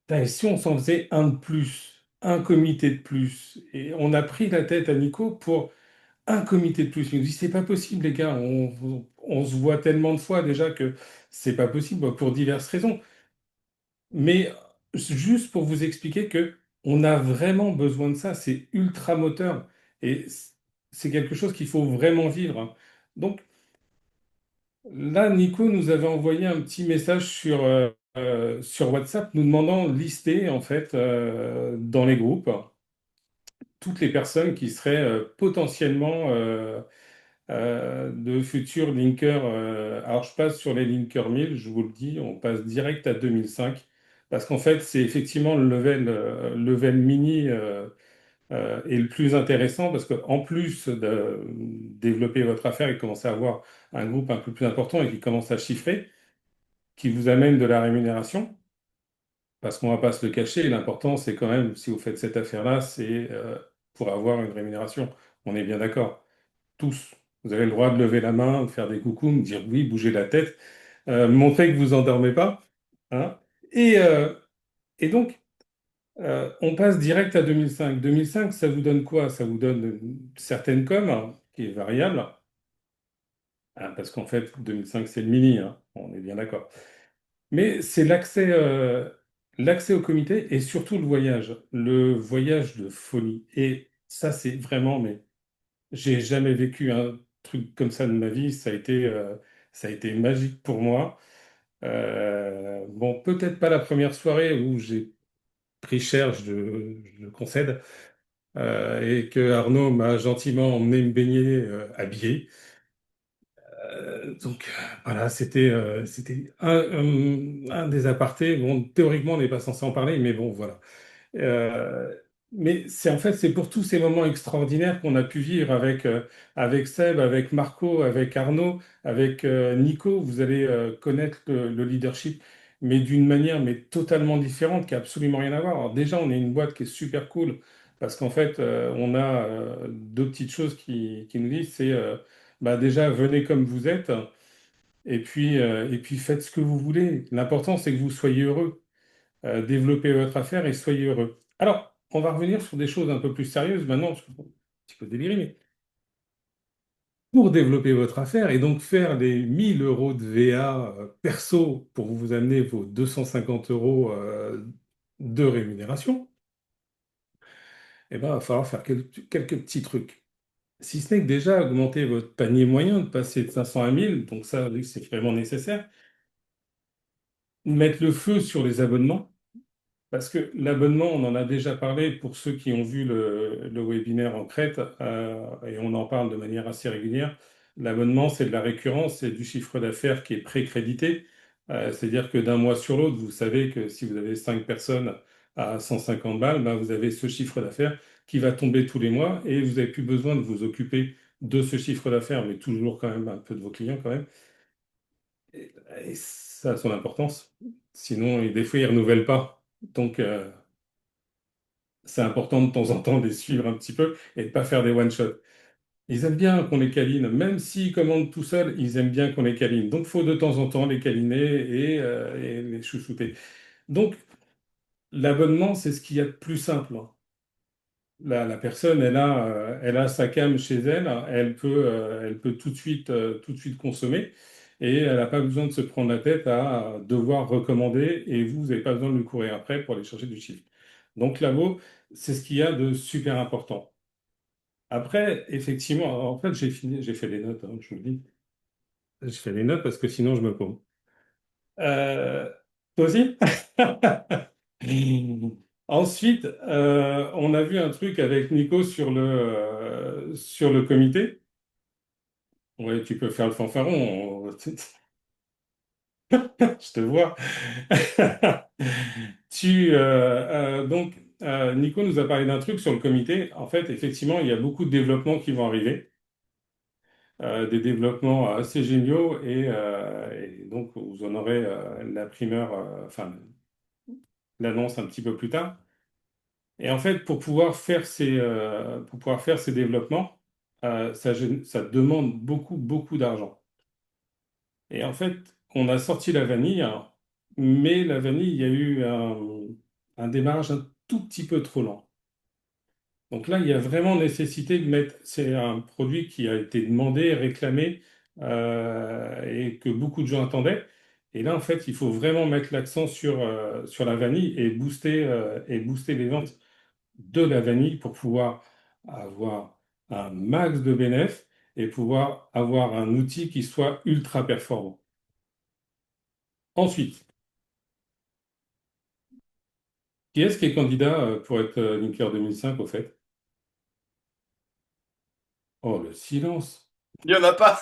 putain, et si on s'en faisait un de plus, un comité de plus, et on a pris la tête à Nico pour un comité de plus. Il nous dit, c'est pas possible, les gars, on se voit tellement de fois déjà que c'est pas possible, bon, pour diverses raisons. Mais juste pour vous expliquer que on a vraiment besoin de ça, c'est ultra moteur et c'est quelque chose qu'il faut vraiment vivre, hein. Donc là, Nico nous avait envoyé un petit message sur WhatsApp nous demandant de lister en fait dans les groupes toutes les personnes qui seraient potentiellement de futurs linkers. Alors, je passe sur les linkers 1000, je vous le dis, on passe direct à 2005, parce qu'en fait, c'est effectivement le level mini est le plus intéressant, parce qu'en plus de développer votre affaire et commencer à avoir un groupe un peu plus important et qui commence à chiffrer, qui vous amène de la rémunération, parce qu'on va pas se le cacher, l'important, c'est quand même, si vous faites cette affaire-là, c'est pour avoir une rémunération. On est bien d'accord. Tous. Vous avez le droit de lever la main, de faire des coucous, me dire oui, bouger la tête, montrer que vous endormez pas, hein. Et, euh, et donc, on passe direct à 2005. 2005, ça vous donne quoi? Ça vous donne une certaine com, hein, qui est variable, hein, parce qu'en fait, 2005, c'est le mini, hein, on est bien d'accord. Mais c'est l'accès au comité et surtout le voyage de folie. Et ça, c'est vraiment, mais j'ai jamais vécu un truc comme ça de ma vie. Ça a été magique pour moi. Bon, peut-être pas la première soirée où j'ai pris cher, je le concède, et que Arnaud m'a gentiment emmené me baigner habillé. Voilà, c'était un des apartés. Bon, théoriquement, on n'est pas censé en parler, mais bon, voilà. Euh, mais c'est en fait, c'est pour tous ces moments extraordinaires qu'on a pu vivre avec Seb, avec Marco, avec Arnaud, avec Nico. Vous allez connaître le leadership, mais d'une manière mais totalement différente, qui a absolument rien à voir. Alors déjà, on est une boîte qui est super cool parce qu'en fait, on a deux petites choses qui nous disent, c'est bah déjà venez comme vous êtes et puis faites ce que vous voulez. L'important, c'est que vous soyez heureux, développez votre affaire et soyez heureux. Alors, on va revenir sur des choses un peu plus sérieuses maintenant, parce que bon, un petit peu déliré, mais pour développer votre affaire et donc faire les 1000 euros de VA perso pour vous amener vos 250 euros de rémunération, eh ben, il va falloir faire quelques petits trucs. Si ce n'est que déjà augmenter votre panier moyen, de passer de 500 à 1000, donc ça, oui, c'est vraiment nécessaire. Mettre le feu sur les abonnements. Parce que l'abonnement, on en a déjà parlé pour ceux qui ont vu le webinaire en Crète, et on en parle de manière assez régulière. L'abonnement, c'est de la récurrence, c'est du chiffre d'affaires qui est précrédité. C'est-à-dire que d'un mois sur l'autre, vous savez que si vous avez 5 personnes à 150 balles, ben, vous avez ce chiffre d'affaires qui va tomber tous les mois et vous n'avez plus besoin de vous occuper de ce chiffre d'affaires, mais toujours quand même un peu de vos clients quand même. Et ça a son importance. Sinon, des fois, ils ne renouvellent pas. Donc, c'est important de temps en temps de les suivre un petit peu et de pas faire des one-shots. Ils aiment bien qu'on les câline, même s'ils commandent tout seuls, ils aiment bien qu'on les câline. Donc, il faut de temps en temps les câliner et les chouchouter. Donc, l'abonnement, c'est ce qu'il y a de plus simple, hein. La personne, elle a sa cam chez elle, elle peut tout de suite consommer et elle n'a pas besoin de se prendre la tête à devoir recommander et vous n'avez pas besoin de lui courir après pour aller chercher du chiffre. Donc, l'abo, c'est ce qu'il y a de super important. Après, effectivement, en fait, j'ai fait des notes, hein, je vous le dis. J'ai fait des notes parce que sinon, je me paume. Euh, Toi aussi? Ensuite, on a vu un truc avec Nico sur le comité. Ouais, tu peux faire le fanfaron, je te vois. Donc, Nico nous a parlé d'un truc sur le comité. En fait, effectivement, il y a beaucoup de développements qui vont arriver, des développements assez géniaux, et donc vous en aurez la primeur, enfin l'annonce un petit peu plus tard. Et en fait, pour pouvoir faire ces développements, ça demande beaucoup, beaucoup d'argent. Et en fait, on a sorti la vanille, hein, mais la vanille, il y a eu un démarrage un tout petit peu trop lent. Donc là, il y a vraiment nécessité de mettre, c'est un produit qui a été demandé, réclamé, et que beaucoup de gens attendaient. Et là, en fait, il faut vraiment mettre l'accent sur la vanille et booster les ventes de la vanille pour pouvoir avoir un max de bénéfices et pouvoir avoir un outil qui soit ultra performant. Ensuite, qui est-ce qui est candidat pour être Linker 2005 au fait? Oh, le silence. Il n'y en a pas.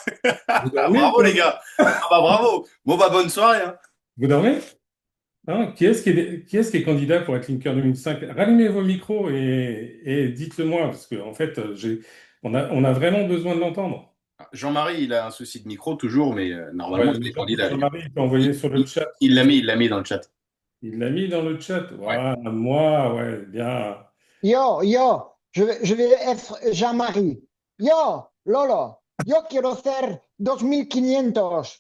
Vous dormez ou Bravo, les quoi? gars. Ah bah, bravo. Bon, bah, bonne soirée, hein. Vous dormez? Hein, qui est candidat pour être Linker 2005? Rallumez vos micros et dites-le moi, parce qu'en en fait, on a vraiment besoin de l'entendre. Jean-Marie, il a un souci de micro toujours, mais normalement, Ouais, c'est candidat, lui. Jean-Marie, il peut envoyer sur le Il, chat. il l'a mis dans le chat. Il l'a mis dans le chat. Ouais. Voilà, moi, ouais, bien. Je vais être Jean-Marie. Yo, Lolo, yo quiero ser 2500. Sí,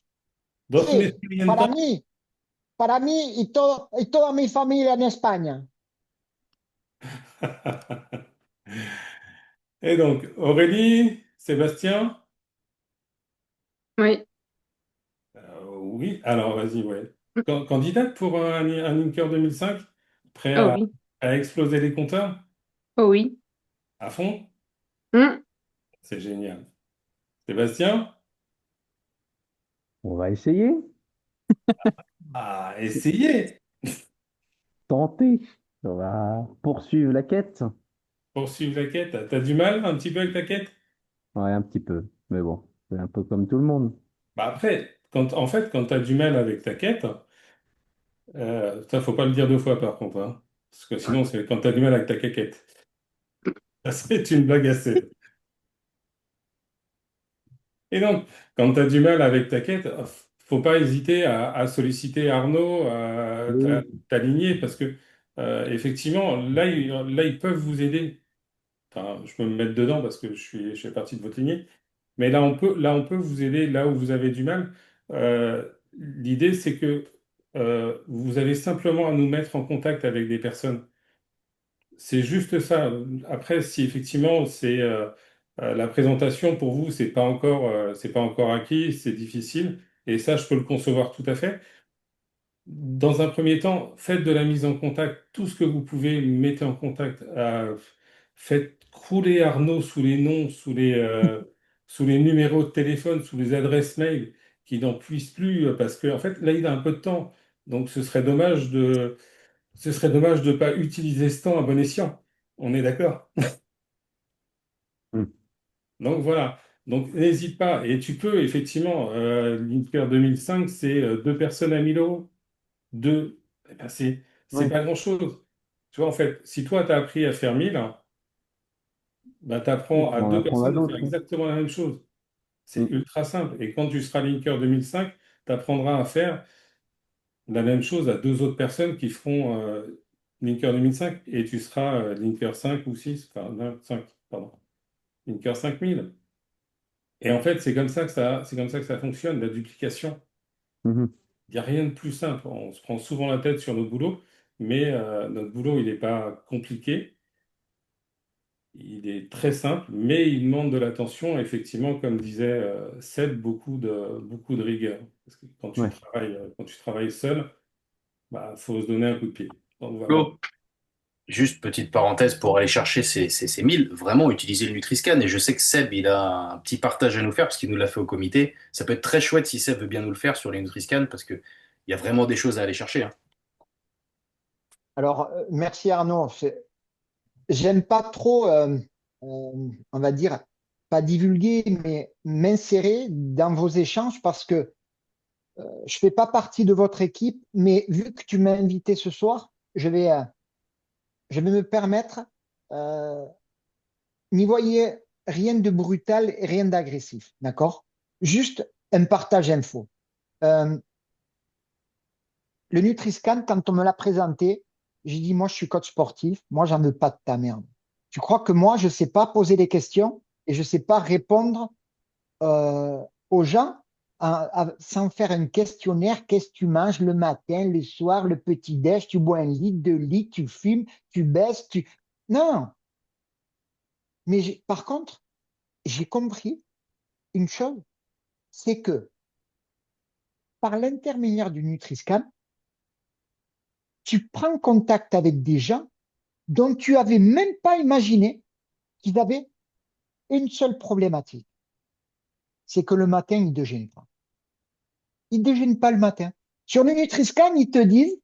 2500. para mí y toda mi familia en España. Et donc, Aurélie, Sébastien? Oui. Oui, alors vas-y, ouais. Candidate pour un Linker 2005? Prêt Oh oui. à exploser les compteurs? Oh oui. À fond? Hmm. C'est génial. Sébastien? On va essayer, Ah, essayez! tenter. On va poursuivre la quête. Poursuivre la quête. T'as du mal un petit peu avec la quête? Ouais, un petit peu. Mais bon, c'est un peu comme tout le monde. Bah après, en fait, quand t'as du mal avec ta quête, ça, faut pas le dire deux fois par contre, hein. Parce que sinon, c'est quand t'as du mal avec ta caquette. Ça serait une blague assez. Et donc, quand tu as du mal avec ta quête, faut pas hésiter à solliciter Arnaud, Oui. t'aligner, parce que effectivement, là, ils peuvent vous aider. Enfin, je peux me mettre dedans parce que je fais partie de votre lignée. Mais là, on peut vous aider là où vous avez du mal. L'idée, c'est que vous avez simplement à nous mettre en contact avec des personnes. C'est juste ça. Après, si effectivement la présentation pour vous, c'est pas encore acquis, c'est difficile, et ça, je peux le concevoir tout à fait. Dans un premier temps, faites de la mise en contact, tout ce que vous pouvez, mettez en contact. Faites crouler Arnaud sous les noms, sous les numéros de téléphone, sous les adresses mail, qui n'en puissent plus, parce que en fait, là, il a un peu de temps. Donc, ce serait dommage de ne pas utiliser ce temps à bon escient. On est d'accord? Mm. Donc voilà. Donc n'hésite pas. Et tu peux effectivement, l'Inter 2005, c'est deux personnes à 1 000 euros. Deux. Eh ben, c'est Ouais. pas grand-chose. Tu vois, en fait, si toi, tu as appris à faire 1 000, ben, tu apprends à On deux apprend à personnes à faire d'autres, hein. exactement la même chose. C'est Mm. ultra simple. Et quand tu seras Linker 2005, tu apprendras à faire la même chose à deux autres personnes qui feront Linker 2005 et tu seras Linker 5 ou 6, enfin non, 5, pardon, Linker 5000. Et en fait, c'est comme ça que ça fonctionne, la duplication. Mhm. Il n'y a rien de plus simple. On se prend souvent la tête sur notre boulot, mais notre boulot, il n'est pas compliqué. Il est très simple, mais il demande de l'attention. Effectivement, comme disait Seb, beaucoup de rigueur. Parce que Ouais. quand tu travailles seul, bah, faut se donner un coup de pied. Donc voilà. Flo, juste petite parenthèse pour aller chercher ces 1000, vraiment utiliser le Nutriscan. Et je sais que Seb, il a un petit partage à nous faire parce qu'il nous l'a fait au comité. Ça peut être très chouette si Seb veut bien nous le faire sur les Nutriscan parce qu'il y a vraiment des choses à aller chercher, hein. Alors, merci Arnaud. J'aime pas trop, on va dire, pas divulguer, mais m'insérer dans vos échanges parce que je fais pas partie de votre équipe, mais vu que tu m'as invité ce soir, je vais me permettre, euh, n'y voyez rien de brutal, rien d'agressif, d'accord? Juste un partage info. Euh, le Nutriscan, quand on me l'a présenté, j'ai dit, moi, je suis coach sportif, moi, j'en veux pas de ta merde. Tu crois que moi, je sais pas poser des questions et je sais pas répondre euh, aux gens sans faire un questionnaire, qu'est-ce que tu manges le matin, le soir, le petit-déj, tu bois 1 litre, 2 litres, tu fumes, tu baisses, tu... Non, mais par contre, j'ai compris une chose, c'est que par l'intermédiaire du Nutriscan, tu prends contact avec des gens dont tu avais même pas imaginé qu'ils avaient une seule problématique, c'est que le matin, ils ne déjeunent pas. Ils ne déjeunent pas le matin. Sur le Nutriscan, ils te disent,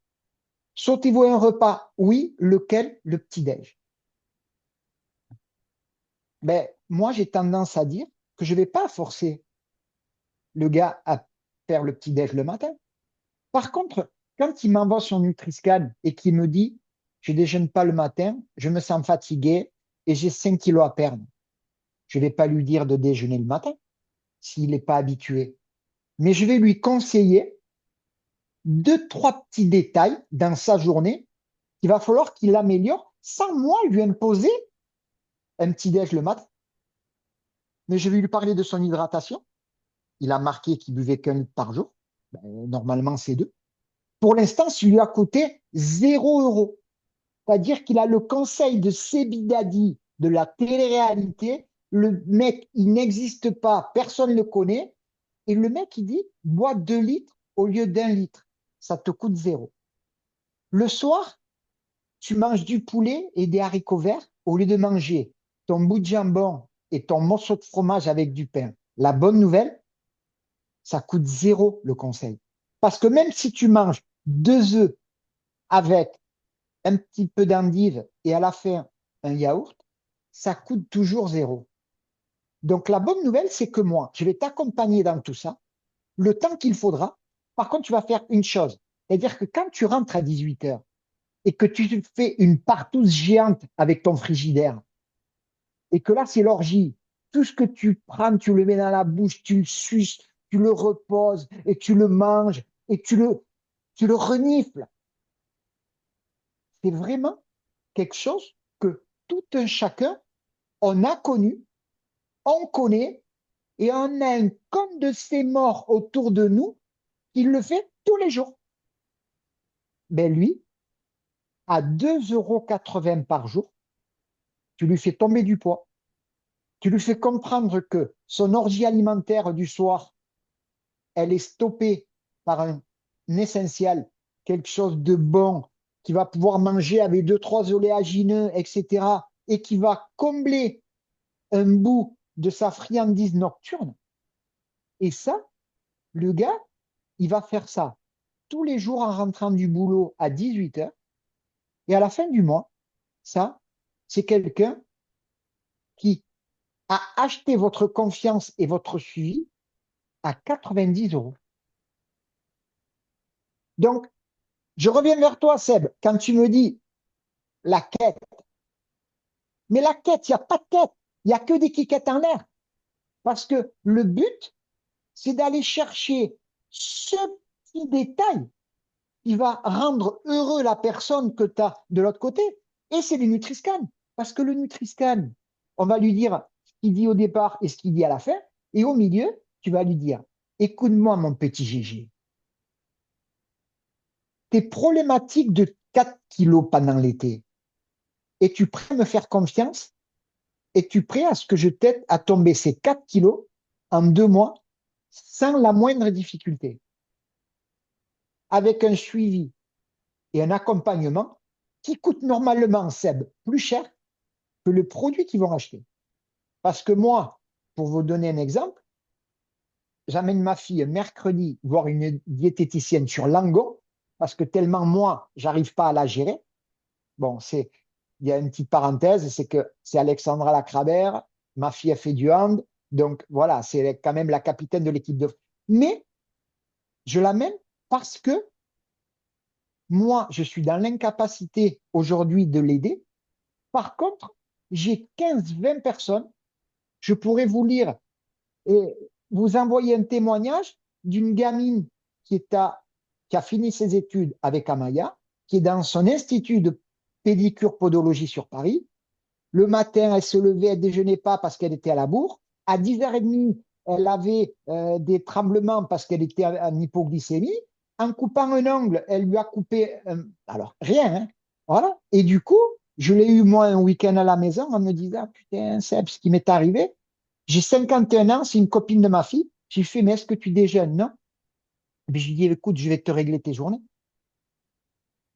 sautez-vous un repas? Oui, lequel? Le petit-déj. Ben, moi, j'ai tendance à dire que je ne vais pas forcer le gars à faire le petit-déj le matin. Par contre, quand il m'envoie son Nutriscan et qu'il me dit, je ne déjeune pas le matin, je me sens fatigué et j'ai 5 kilos à perdre, je ne vais pas lui dire de déjeuner le matin s'il n'est pas habitué. Mais je vais lui conseiller 2, 3 petits détails dans sa journée qu'il va falloir qu'il améliore sans moi lui imposer un petit-déj le matin. Mais je vais lui parler de son hydratation. Il a marqué qu'il buvait qu'1 litre par jour. Ben, normalement, c'est 2. Pour l'instant, ça lui a coûté 0 €. C'est-à-dire qu'il a le conseil de Sebidadi de la télé-réalité. Le mec, il n'existe pas, personne ne le connaît. Et le mec, il dit, bois 2 litres au lieu d'1 litre. Ça te coûte 0. Le soir, tu manges du poulet et des haricots verts au lieu de manger ton bout de jambon et ton morceau de fromage avec du pain. La bonne nouvelle, ça coûte 0 le conseil. Parce que même si tu manges 2 œufs avec un petit peu d'endive et à la fin un yaourt, ça coûte toujours 0. Donc la bonne nouvelle, c'est que moi, je vais t'accompagner dans tout ça, le temps qu'il faudra. Par contre, tu vas faire une chose. C'est-à-dire que quand tu rentres à 18 heures et que tu fais une partouze géante avec ton frigidaire, et que là, c'est l'orgie, tout ce que tu prends, tu le mets dans la bouche, tu le suces, tu le reposes et tu le manges et tu le renifles. C'est vraiment quelque chose que tout un chacun, on a connu, on connaît, et on a un compte de ces morts autour de nous qui le fait tous les jours. Ben lui, à 2,80 € par jour, tu lui fais tomber du poids. Tu lui fais comprendre que son orgie alimentaire du soir, elle est stoppée par un essentiel, quelque chose de bon, qui va pouvoir manger avec 2, 3 oléagineux, etc., et qui va combler un bout de sa friandise nocturne. Et ça, le gars, il va faire ça tous les jours en rentrant du boulot à 18 heures. Et à la fin du mois, ça, c'est quelqu'un qui a acheté votre confiance et votre suivi à 90 €. Donc, je reviens vers toi, Seb, quand tu me dis la quête. Mais la quête, il n'y a pas de quête. Il n'y a que des quiquettes en l'air. Parce que le but, c'est d'aller chercher ce petit détail qui va rendre heureux la personne que tu as de l'autre côté. Et c'est le Nutriscan. Parce que le Nutriscan, on va lui dire ce qu'il dit au départ et ce qu'il dit à la fin. Et au milieu, tu vas lui dire, écoute-moi, mon petit Gégé, tes problématiques de 4 kilos pendant l'été, es-tu prêt à me faire confiance? Es-tu prêt à ce que je t'aide à tomber ces 4 kilos en 2 mois sans la moindre difficulté, avec un suivi et un accompagnement qui coûte normalement, Seb, plus cher que le produit qu'ils vont acheter. Parce que moi, pour vous donner un exemple, j'amène ma fille mercredi voir une diététicienne sur Langon, parce que tellement moi, j'arrive pas à la gérer. Bon, il y a une petite parenthèse, c'est que c'est Alexandra Lacrabert, ma fille a fait du hand, donc voilà, c'est quand même la capitaine de l'équipe de. Mais je l'amène parce que Moi, je suis dans l'incapacité aujourd'hui de l'aider. Par contre, j'ai 15, 20 personnes. Je pourrais vous lire et vous envoyer un témoignage d'une gamine qui a fini ses études avec Amaya, qui est dans son institut de pédicure podologie sur Paris. Le matin, elle se levait, elle déjeunait pas parce qu'elle était à la bourre. À 10h30, elle avait des tremblements parce qu'elle était en hypoglycémie. En coupant un ongle, elle lui a coupé, alors rien, hein. Voilà. Et du coup, je l'ai eu moi un week-end à la maison en me disant, ah, putain, c'est ce qui m'est arrivé. J'ai 51 ans, c'est une copine de ma fille. J'ai fait, mais est-ce que tu déjeunes? Non. Puis je lui dis, écoute, je vais te régler tes journées.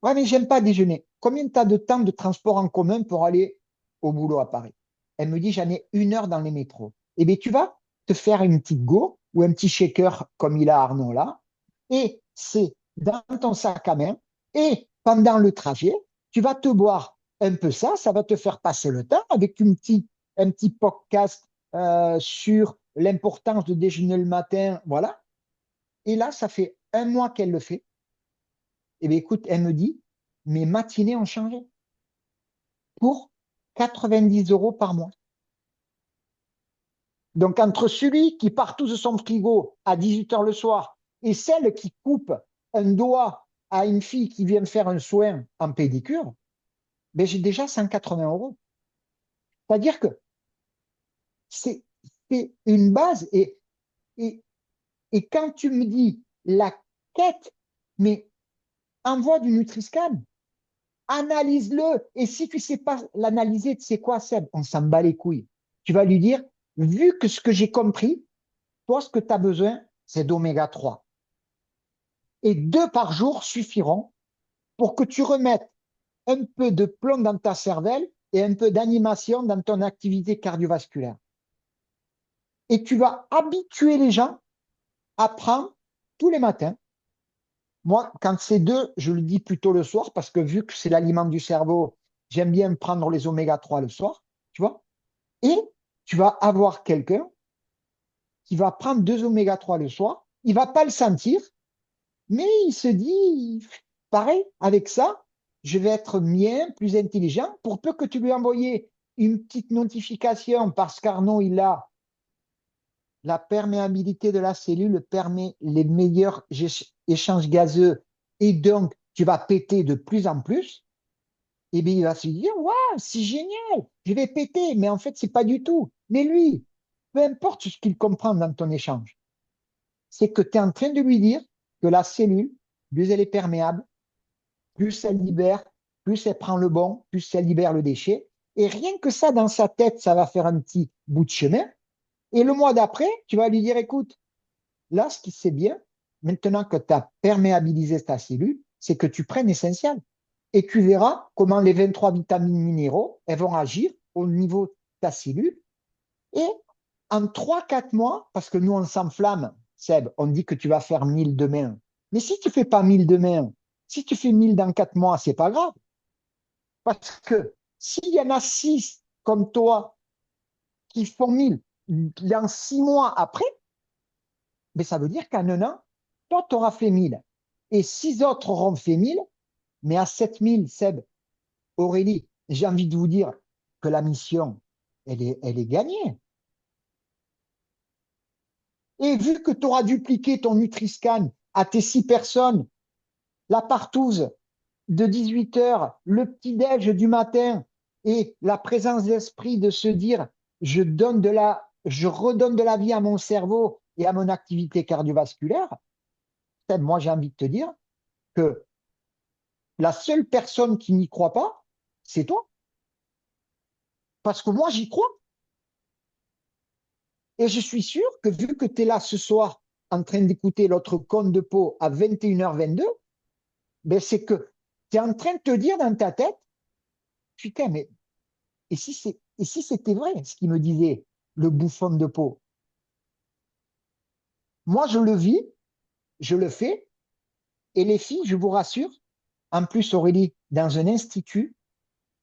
Ouais, mais j'aime pas déjeuner. Combien tu as de temps de transport en commun pour aller au boulot à Paris? Elle me dit, j'en ai 1 heure dans les métros. Eh bien, tu vas te faire une petite go ou un petit shaker comme il a Arnaud là. Et c'est dans ton sac à main. Et pendant le trajet, tu vas te boire un peu ça. Ça va te faire passer le temps avec un petit podcast sur l'importance de déjeuner le matin. Voilà. Et là, ça fait 1 mois qu'elle le fait. Eh bien, écoute, elle me dit, mes matinées ont changé pour 90 € par mois. Donc, entre celui qui part tout de son frigo à 18h le soir et celle qui coupe un doigt à une fille qui vient faire un soin en pédicure, ben, j'ai déjà 180 €. C'est-à-dire que c'est une base. Et, et quand tu me dis la quête, mais envoie du Nutriscan. Analyse-le. Et si tu ne sais pas l'analyser, tu sais quoi, Seb? On s'en bat les couilles. Tu vas lui dire, vu que ce que j'ai compris, toi, ce que tu as besoin, c'est d'oméga 3. Et 2 par jour suffiront pour que tu remettes un peu de plomb dans ta cervelle et un peu d'animation dans ton activité cardiovasculaire. Et tu vas habituer les gens à prendre tous les matins. Moi, quand c'est 2, je le dis plutôt le soir parce que vu que c'est l'aliment du cerveau, j'aime bien prendre les oméga 3 le soir, tu vois. Et tu vas avoir quelqu'un qui va prendre 2 oméga 3 le soir, il va pas le sentir, mais il se dit, pareil, avec ça, je vais être mien, plus intelligent, pour peu que tu lui envoies une petite notification parce qu'Arnaud, il a la perméabilité de la cellule, permet les meilleurs échanges gazeux et donc tu vas péter de plus en plus. Et bien, il va se dire, waouh, c'est génial, je vais péter. Mais en fait, c'est pas du tout. Mais lui, peu importe ce qu'il comprend dans ton échange, c'est que tu es en train de lui dire que la cellule, plus elle est perméable, plus elle libère, plus elle prend le bon, plus elle libère le déchet. Et rien que ça, dans sa tête, ça va faire un petit bout de chemin. Et le mois d'après, tu vas lui dire, écoute, là, ce qui c'est bien, maintenant que tu as perméabilisé ta cellule, c'est que tu prennes essentiel. Et tu verras comment les 23 vitamines minéraux, elles vont agir au niveau de ta cellule. Et en 3, 4 mois, parce que nous, on s'enflamme, Seb, on dit que tu vas faire 1000 demain. Mais si tu fais pas 1000 demain, si tu fais 1000 dans 4 mois, c'est pas grave. Parce que s'il y en a 6 comme toi qui font 1000 dans 6 mois après, mais ça veut dire qu'en 1 an, toi, tu auras fait 1000. Et 6 autres auront fait 1000, mais à 7000, Seb, Aurélie, j'ai envie de vous dire que la mission, elle est gagnée. Et vu que tu auras dupliqué ton Nutriscan à tes 6 personnes, la partouze de 18h, le petit-déj du matin et la présence d'esprit de se dire je redonne de la vie à mon cerveau et à mon activité cardiovasculaire, moi j'ai envie de te dire que la seule personne qui n'y croit pas, c'est toi. Parce que moi, j'y crois. Et je suis sûr que vu que tu es là ce soir en train d'écouter l'autre conte de peau à 21h22, ben c'est que tu es en train de te dire dans ta tête, putain, mais et si c'était vrai ce qu'il me disait, le bouffon de peau? Moi, je le vis, je le fais, et les filles, je vous rassure, en plus, Aurélie, dans un institut,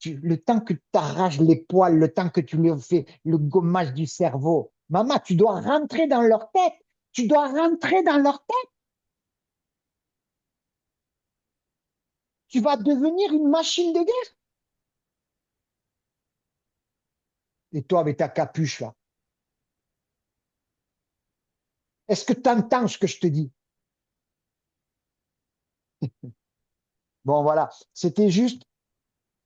le temps que tu arraches les poils, le temps que tu leur fais le gommage du cerveau, maman, tu dois rentrer dans leur tête. Tu dois rentrer dans leur tête. Tu vas devenir une machine de guerre. Et toi, avec ta capuche, là, est-ce que tu entends ce que je te dis? Bon, voilà. C'était juste,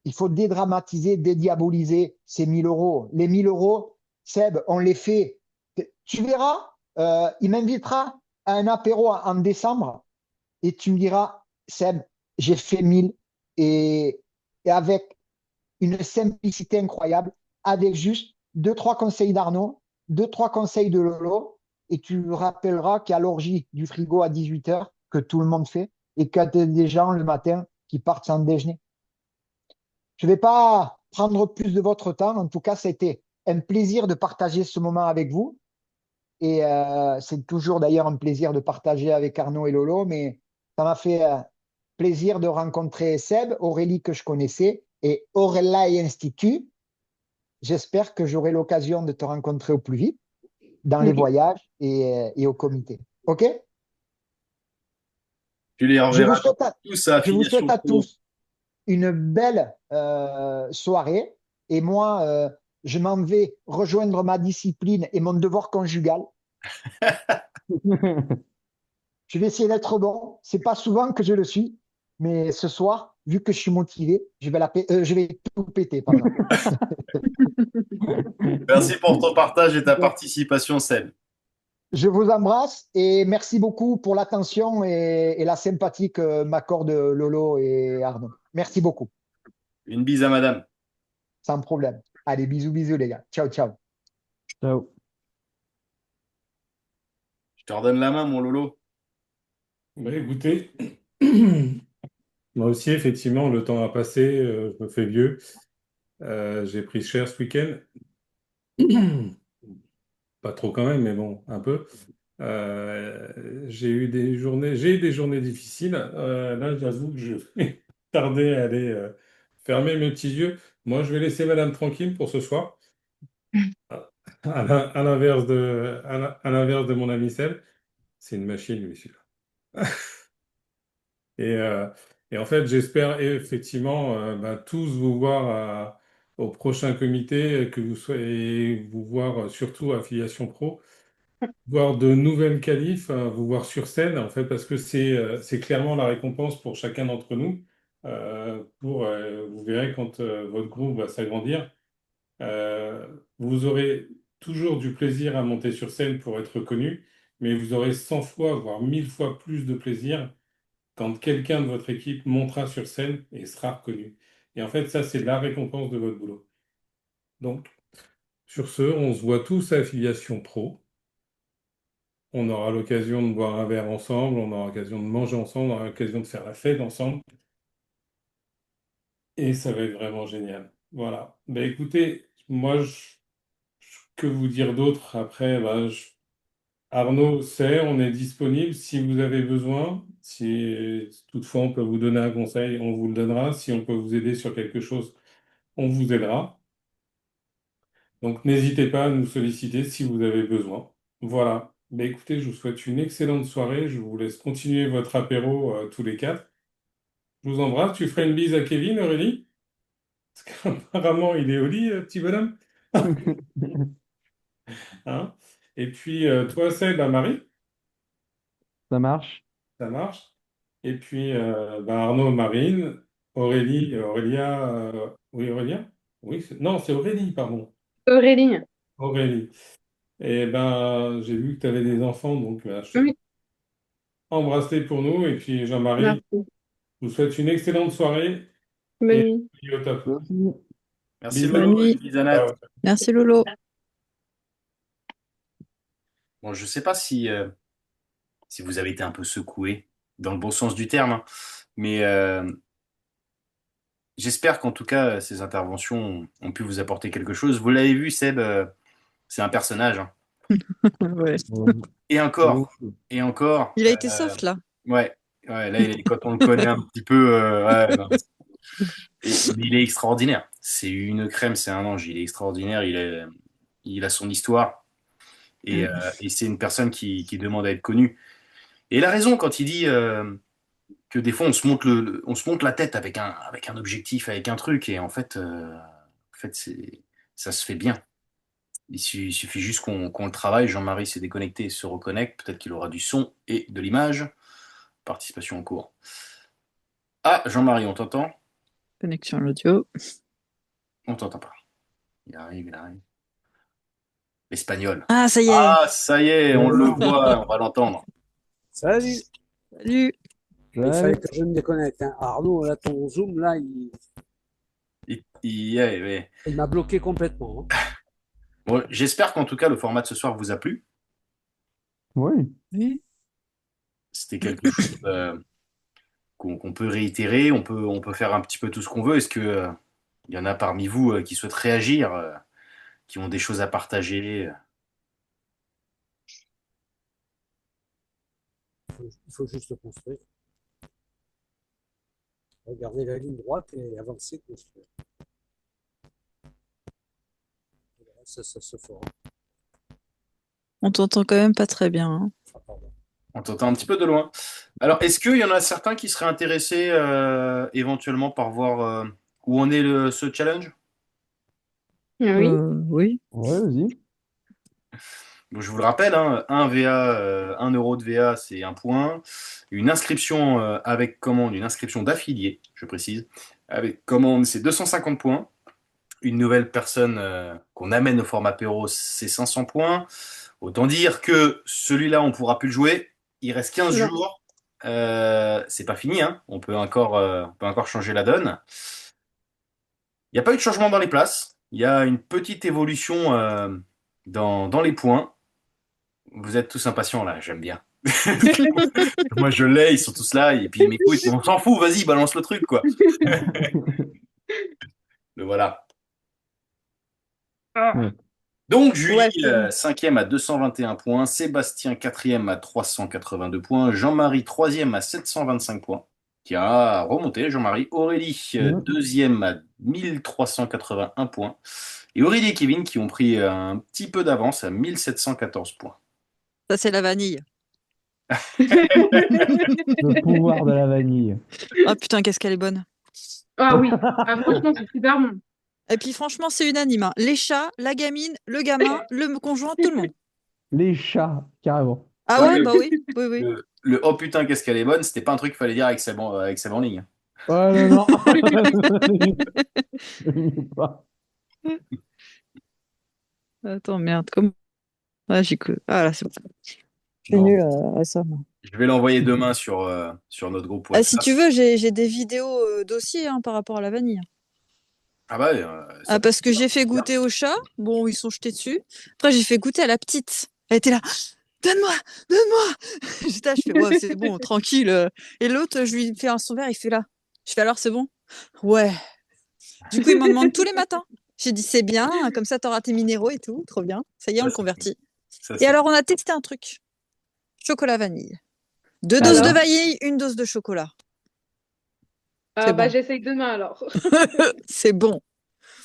il faut dédramatiser, dédiaboliser ces 1 000 euros. Les 1 000 euros, Seb, on les fait. Tu verras, il m'invitera à un apéro en décembre et tu me diras, Seb, j'ai fait 1000 et, et avec une simplicité incroyable, avec juste deux, trois conseils d'Arnaud, deux, trois conseils de Lolo, et tu rappelleras qu'il y a l'orgie du frigo à 18 h que tout le monde fait et qu'il y a des gens le matin qui partent sans déjeuner. Je ne vais pas prendre plus de votre temps. En tout cas, c'était un plaisir de partager ce moment avec vous. Et c'est toujours d'ailleurs un plaisir de partager avec Arnaud et Lolo, mais ça m'a fait plaisir de rencontrer Seb, Aurélie que je connaissais et Aurélie Institut. J'espère que j'aurai l'occasion de te rencontrer au plus vite dans les Oui. voyages et au comité. OK? Tu les Je vous reverras souhaite à, tous à je vous Affiliation souhaite à Pro. tous une belle soirée. Et moi, je m'en vais rejoindre ma discipline et mon devoir conjugal. Je vais essayer d'être bon. C'est pas souvent que je le suis, mais ce soir, vu que je suis motivé, je vais tout péter, pardon. Merci pour ton partage et ta participation, Seb. Je vous embrasse et merci beaucoup pour l'attention et la sympathie que m'accordent Lolo et Arnaud. Merci beaucoup, Une bise à madame. sans problème. Allez, bisous, bisous les gars. Ciao, ciao. Ciao. Je te redonne la main, mon Lolo. Bah, écoutez, moi aussi, effectivement, le temps a passé, je me fais vieux. J'ai pris cher ce week-end. Pas trop quand même, mais bon, un peu. J'ai eu des journées difficiles. Là, j'avoue que je vais tarder à aller fermer mes petits yeux. Moi, je vais laisser Madame tranquille pour ce soir. À l'inverse de mon ami Seb, c'est une machine, lui, celui-là. Et, euh, et en fait, j'espère effectivement bah, tous vous voir au prochain comité, que vous soyez, vous voir surtout à Affiliation Pro, voir de nouvelles qualifs, vous voir sur scène, en fait, parce que c'est clairement la récompense pour chacun d'entre nous. Vous verrez quand votre groupe va s'agrandir, vous aurez toujours du plaisir à monter sur scène pour être reconnu, mais vous aurez 100 fois, voire 1000 fois plus de plaisir quand quelqu'un de votre équipe montera sur scène et sera reconnu. Et en fait, ça, c'est la récompense de votre boulot. Donc, sur ce, on se voit tous à Affiliation Pro. On aura l'occasion de boire un verre ensemble, on aura l'occasion de manger ensemble, on aura l'occasion de faire la fête ensemble. Et ça va être vraiment génial. Voilà. Ben, écoutez, que vous dire d'autre après? Arnaud sait, on est disponible si vous avez besoin. Si toutefois on peut vous donner un conseil, on vous le donnera. Si on peut vous aider sur quelque chose, on vous aidera. Donc n'hésitez pas à nous solliciter si vous avez besoin. Voilà. Ben, écoutez, je vous souhaite une excellente soirée. Je vous laisse continuer votre apéro tous les quatre. Je vous embrasse. Tu ferais une bise à Kevin, Aurélie? Parce qu'apparemment, il est au lit, petit bonhomme. Hein. Et puis, toi, Seb, à Marie, Ça marche? ça marche. Et puis, Arnaud, Marine, Aurélie, Aurélia, oui, Aurélia? Oui, non, c'est Aurélie, pardon. Aurélie. Aurélie. Et j'ai vu que tu avais des enfants, donc je te Oui, embrasse-les pour nous. Et puis, Jean-Marie, merci. je vous souhaite une excellente soirée Bonne et nuit. au top. Merci. Merci, Bisous. Lolo. Bonne Et nuit. bise à Nat. Ciao. Merci Lolo. Bon, je ne sais pas si vous avez été un peu secoué, dans le bon sens du terme, hein, mais j'espère qu'en tout cas, ces interventions ont pu vous apporter quelque chose. Vous l'avez vu, Seb, c'est un personnage, hein. Ouais. Et Oui. encore, et encore, Il a été soft là. ouais, ouais, là, quand on le connaît un petit peu, ouais, non. Mais il est extraordinaire. C'est une crème, c'est un ange. Il est extraordinaire, il a son histoire, Mm. et c'est une personne qui demande à être connue. Et il a raison quand il dit que des fois, on se monte la tête avec un objectif, avec un truc, et en fait ça se fait bien. Il suffit juste qu'on le travaille. Jean-Marie s'est déconnecté et se reconnecte. Peut-être qu'il aura du son et de l'image. Participation en cours. Ah, Jean-Marie, on t'entend? Connexion audio. On t'entend pas. Il arrive, il arrive. L'espagnol. Ah, ça y est. Ah, ça y est, on le voit, on va l'entendre. Salut! Salut. Il fallait que je me déconnecte, hein. Arnaud, là, ton Zoom, là, Ouais. il m'a bloqué complètement, hein. Bon, j'espère qu'en tout cas, le format de ce soir vous a plu. Oui. Oui. C'était quelque chose qu'on peut réitérer. On peut faire un petit peu tout ce qu'on veut. Est-ce que il y en a parmi vous qui souhaitent réagir, qui ont des choses à partager? Il faut juste construire. Regardez la ligne droite et avancer, construire. Ça se fera. On t'entend quand même pas très bien, hein. Ah, pardon. On t'entend un petit peu de loin. Alors, est-ce qu'il y en a certains qui seraient intéressés éventuellement par voir où en est ce challenge? Oui. Oui. Ouais, vas-y. Bon, je vous le rappelle, hein, 1 VA, 1 euro de VA, c'est 1 point. Une inscription avec commande, une inscription d'affilié, je précise, avec commande, c'est 250 points. Une nouvelle personne qu'on amène au format apéro, c'est 500 points. Autant dire que celui-là, on pourra plus le jouer. Il reste 15 Non. jours. C'est pas fini, hein. On peut encore changer la donne. Il n'y a pas eu de changement dans les places. Il y a une petite évolution dans les points. Vous êtes tous impatients là, j'aime bien. Moi je l'ai, ils sont tous là, et puis ils m'écoutent, on s'en fout, vas-y, balance le truc quoi. Le voilà. Ah. Ouais. Donc Julie, Ouais, c'est bon. 5e à 221 points, Sébastien 4e à 382 points, Jean-Marie 3e à 725 points, qui a remonté, Jean-Marie, Aurélie 2e à 1381 points, et Aurélie et Kevin qui ont pris un petit peu d'avance à 1714 points. Ça, c'est la vanille. Le pouvoir de la vanille. Ah putain, qu'est-ce qu'elle est bonne. Ah oui. Ah, franchement, c'est super bon. Et puis franchement, c'est unanime, hein. Les chats, la gamine, le gamin, le conjoint, tout le monde. Les chats, carrément. Ah Ouais, ouais, bah oui. Oui, oui. Le oh putain, qu'est-ce qu'elle est bonne, c'était pas un truc qu'il fallait dire avec Seb en ligne. Oh non, non. Pas. Attends, merde. Comment... Ah, Ah là, c'est bon. Je suis Bon. nulle à ça, moi. Je vais l'envoyer demain sur notre groupe Ah, si WhatsApp. tu veux, j'ai des vidéos dossiers hein, par rapport à la vanille. Ah bah, ça Ah, peut parce que être j'ai fait bien. goûter aux chats. Bon, ils sont jetés dessus. Après, j'ai fait goûter à la petite. Elle était là. Donne-moi, donne-moi. J'étais là, je fais, ouais, c'est bon, tranquille. Et l'autre, je lui fais son verre, il fait là. Je fais alors, c'est bon? Ouais. Du coup, il m'en demande tous les matins. J'ai dit, c'est bien, comme ça, t'auras tes minéraux et tout. Trop bien. Ça y est, on Ça, le c'est convertit. Ça, Et c'est- alors, on a testé un truc. Chocolat vanille. 2 doses de Alors, vanille, 1 dose de chocolat. C'est Bah, bon. j'essaye demain alors. C'est bon.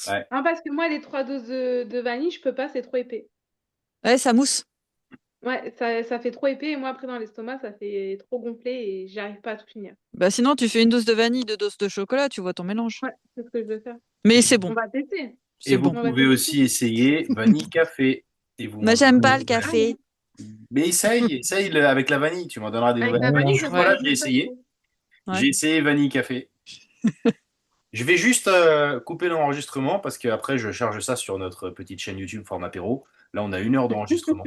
Ouais. Hein, parce que moi, les 3 doses de vanille, je peux pas, c'est trop épais. Ouais, ça mousse. Ouais, ça fait trop épais et moi, après, dans l'estomac, ça fait trop gonflé et j'arrive pas à tout finir. Bah, sinon, tu fais 1 dose de vanille, 2 doses de chocolat, tu vois ton mélange. Ouais, c'est ce que je veux faire. Mais c'est bon. On va tester. Et C'est vous bon. On va pouvez tester aussi essayer vanille café. Et vous Moi, m'en j'aime donnerez pas des le nouvelles. café. Mais essaye avec la vanille, tu m'en donneras des Avec nouvelles. la Moi, le vanille, ça chocolat, fait j'ai essayé. Ouais. J'ai essayé vanille café. Je vais juste couper l'enregistrement parce qu'après, je charge ça sur notre petite chaîne YouTube Format Apéro. Là, on a 1 heure d'enregistrement.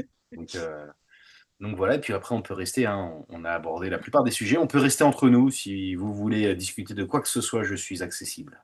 Donc voilà, et puis après, on peut rester, hein, on a abordé la plupart des sujets. On peut rester entre nous. Si vous voulez discuter de quoi que ce soit, je suis accessible.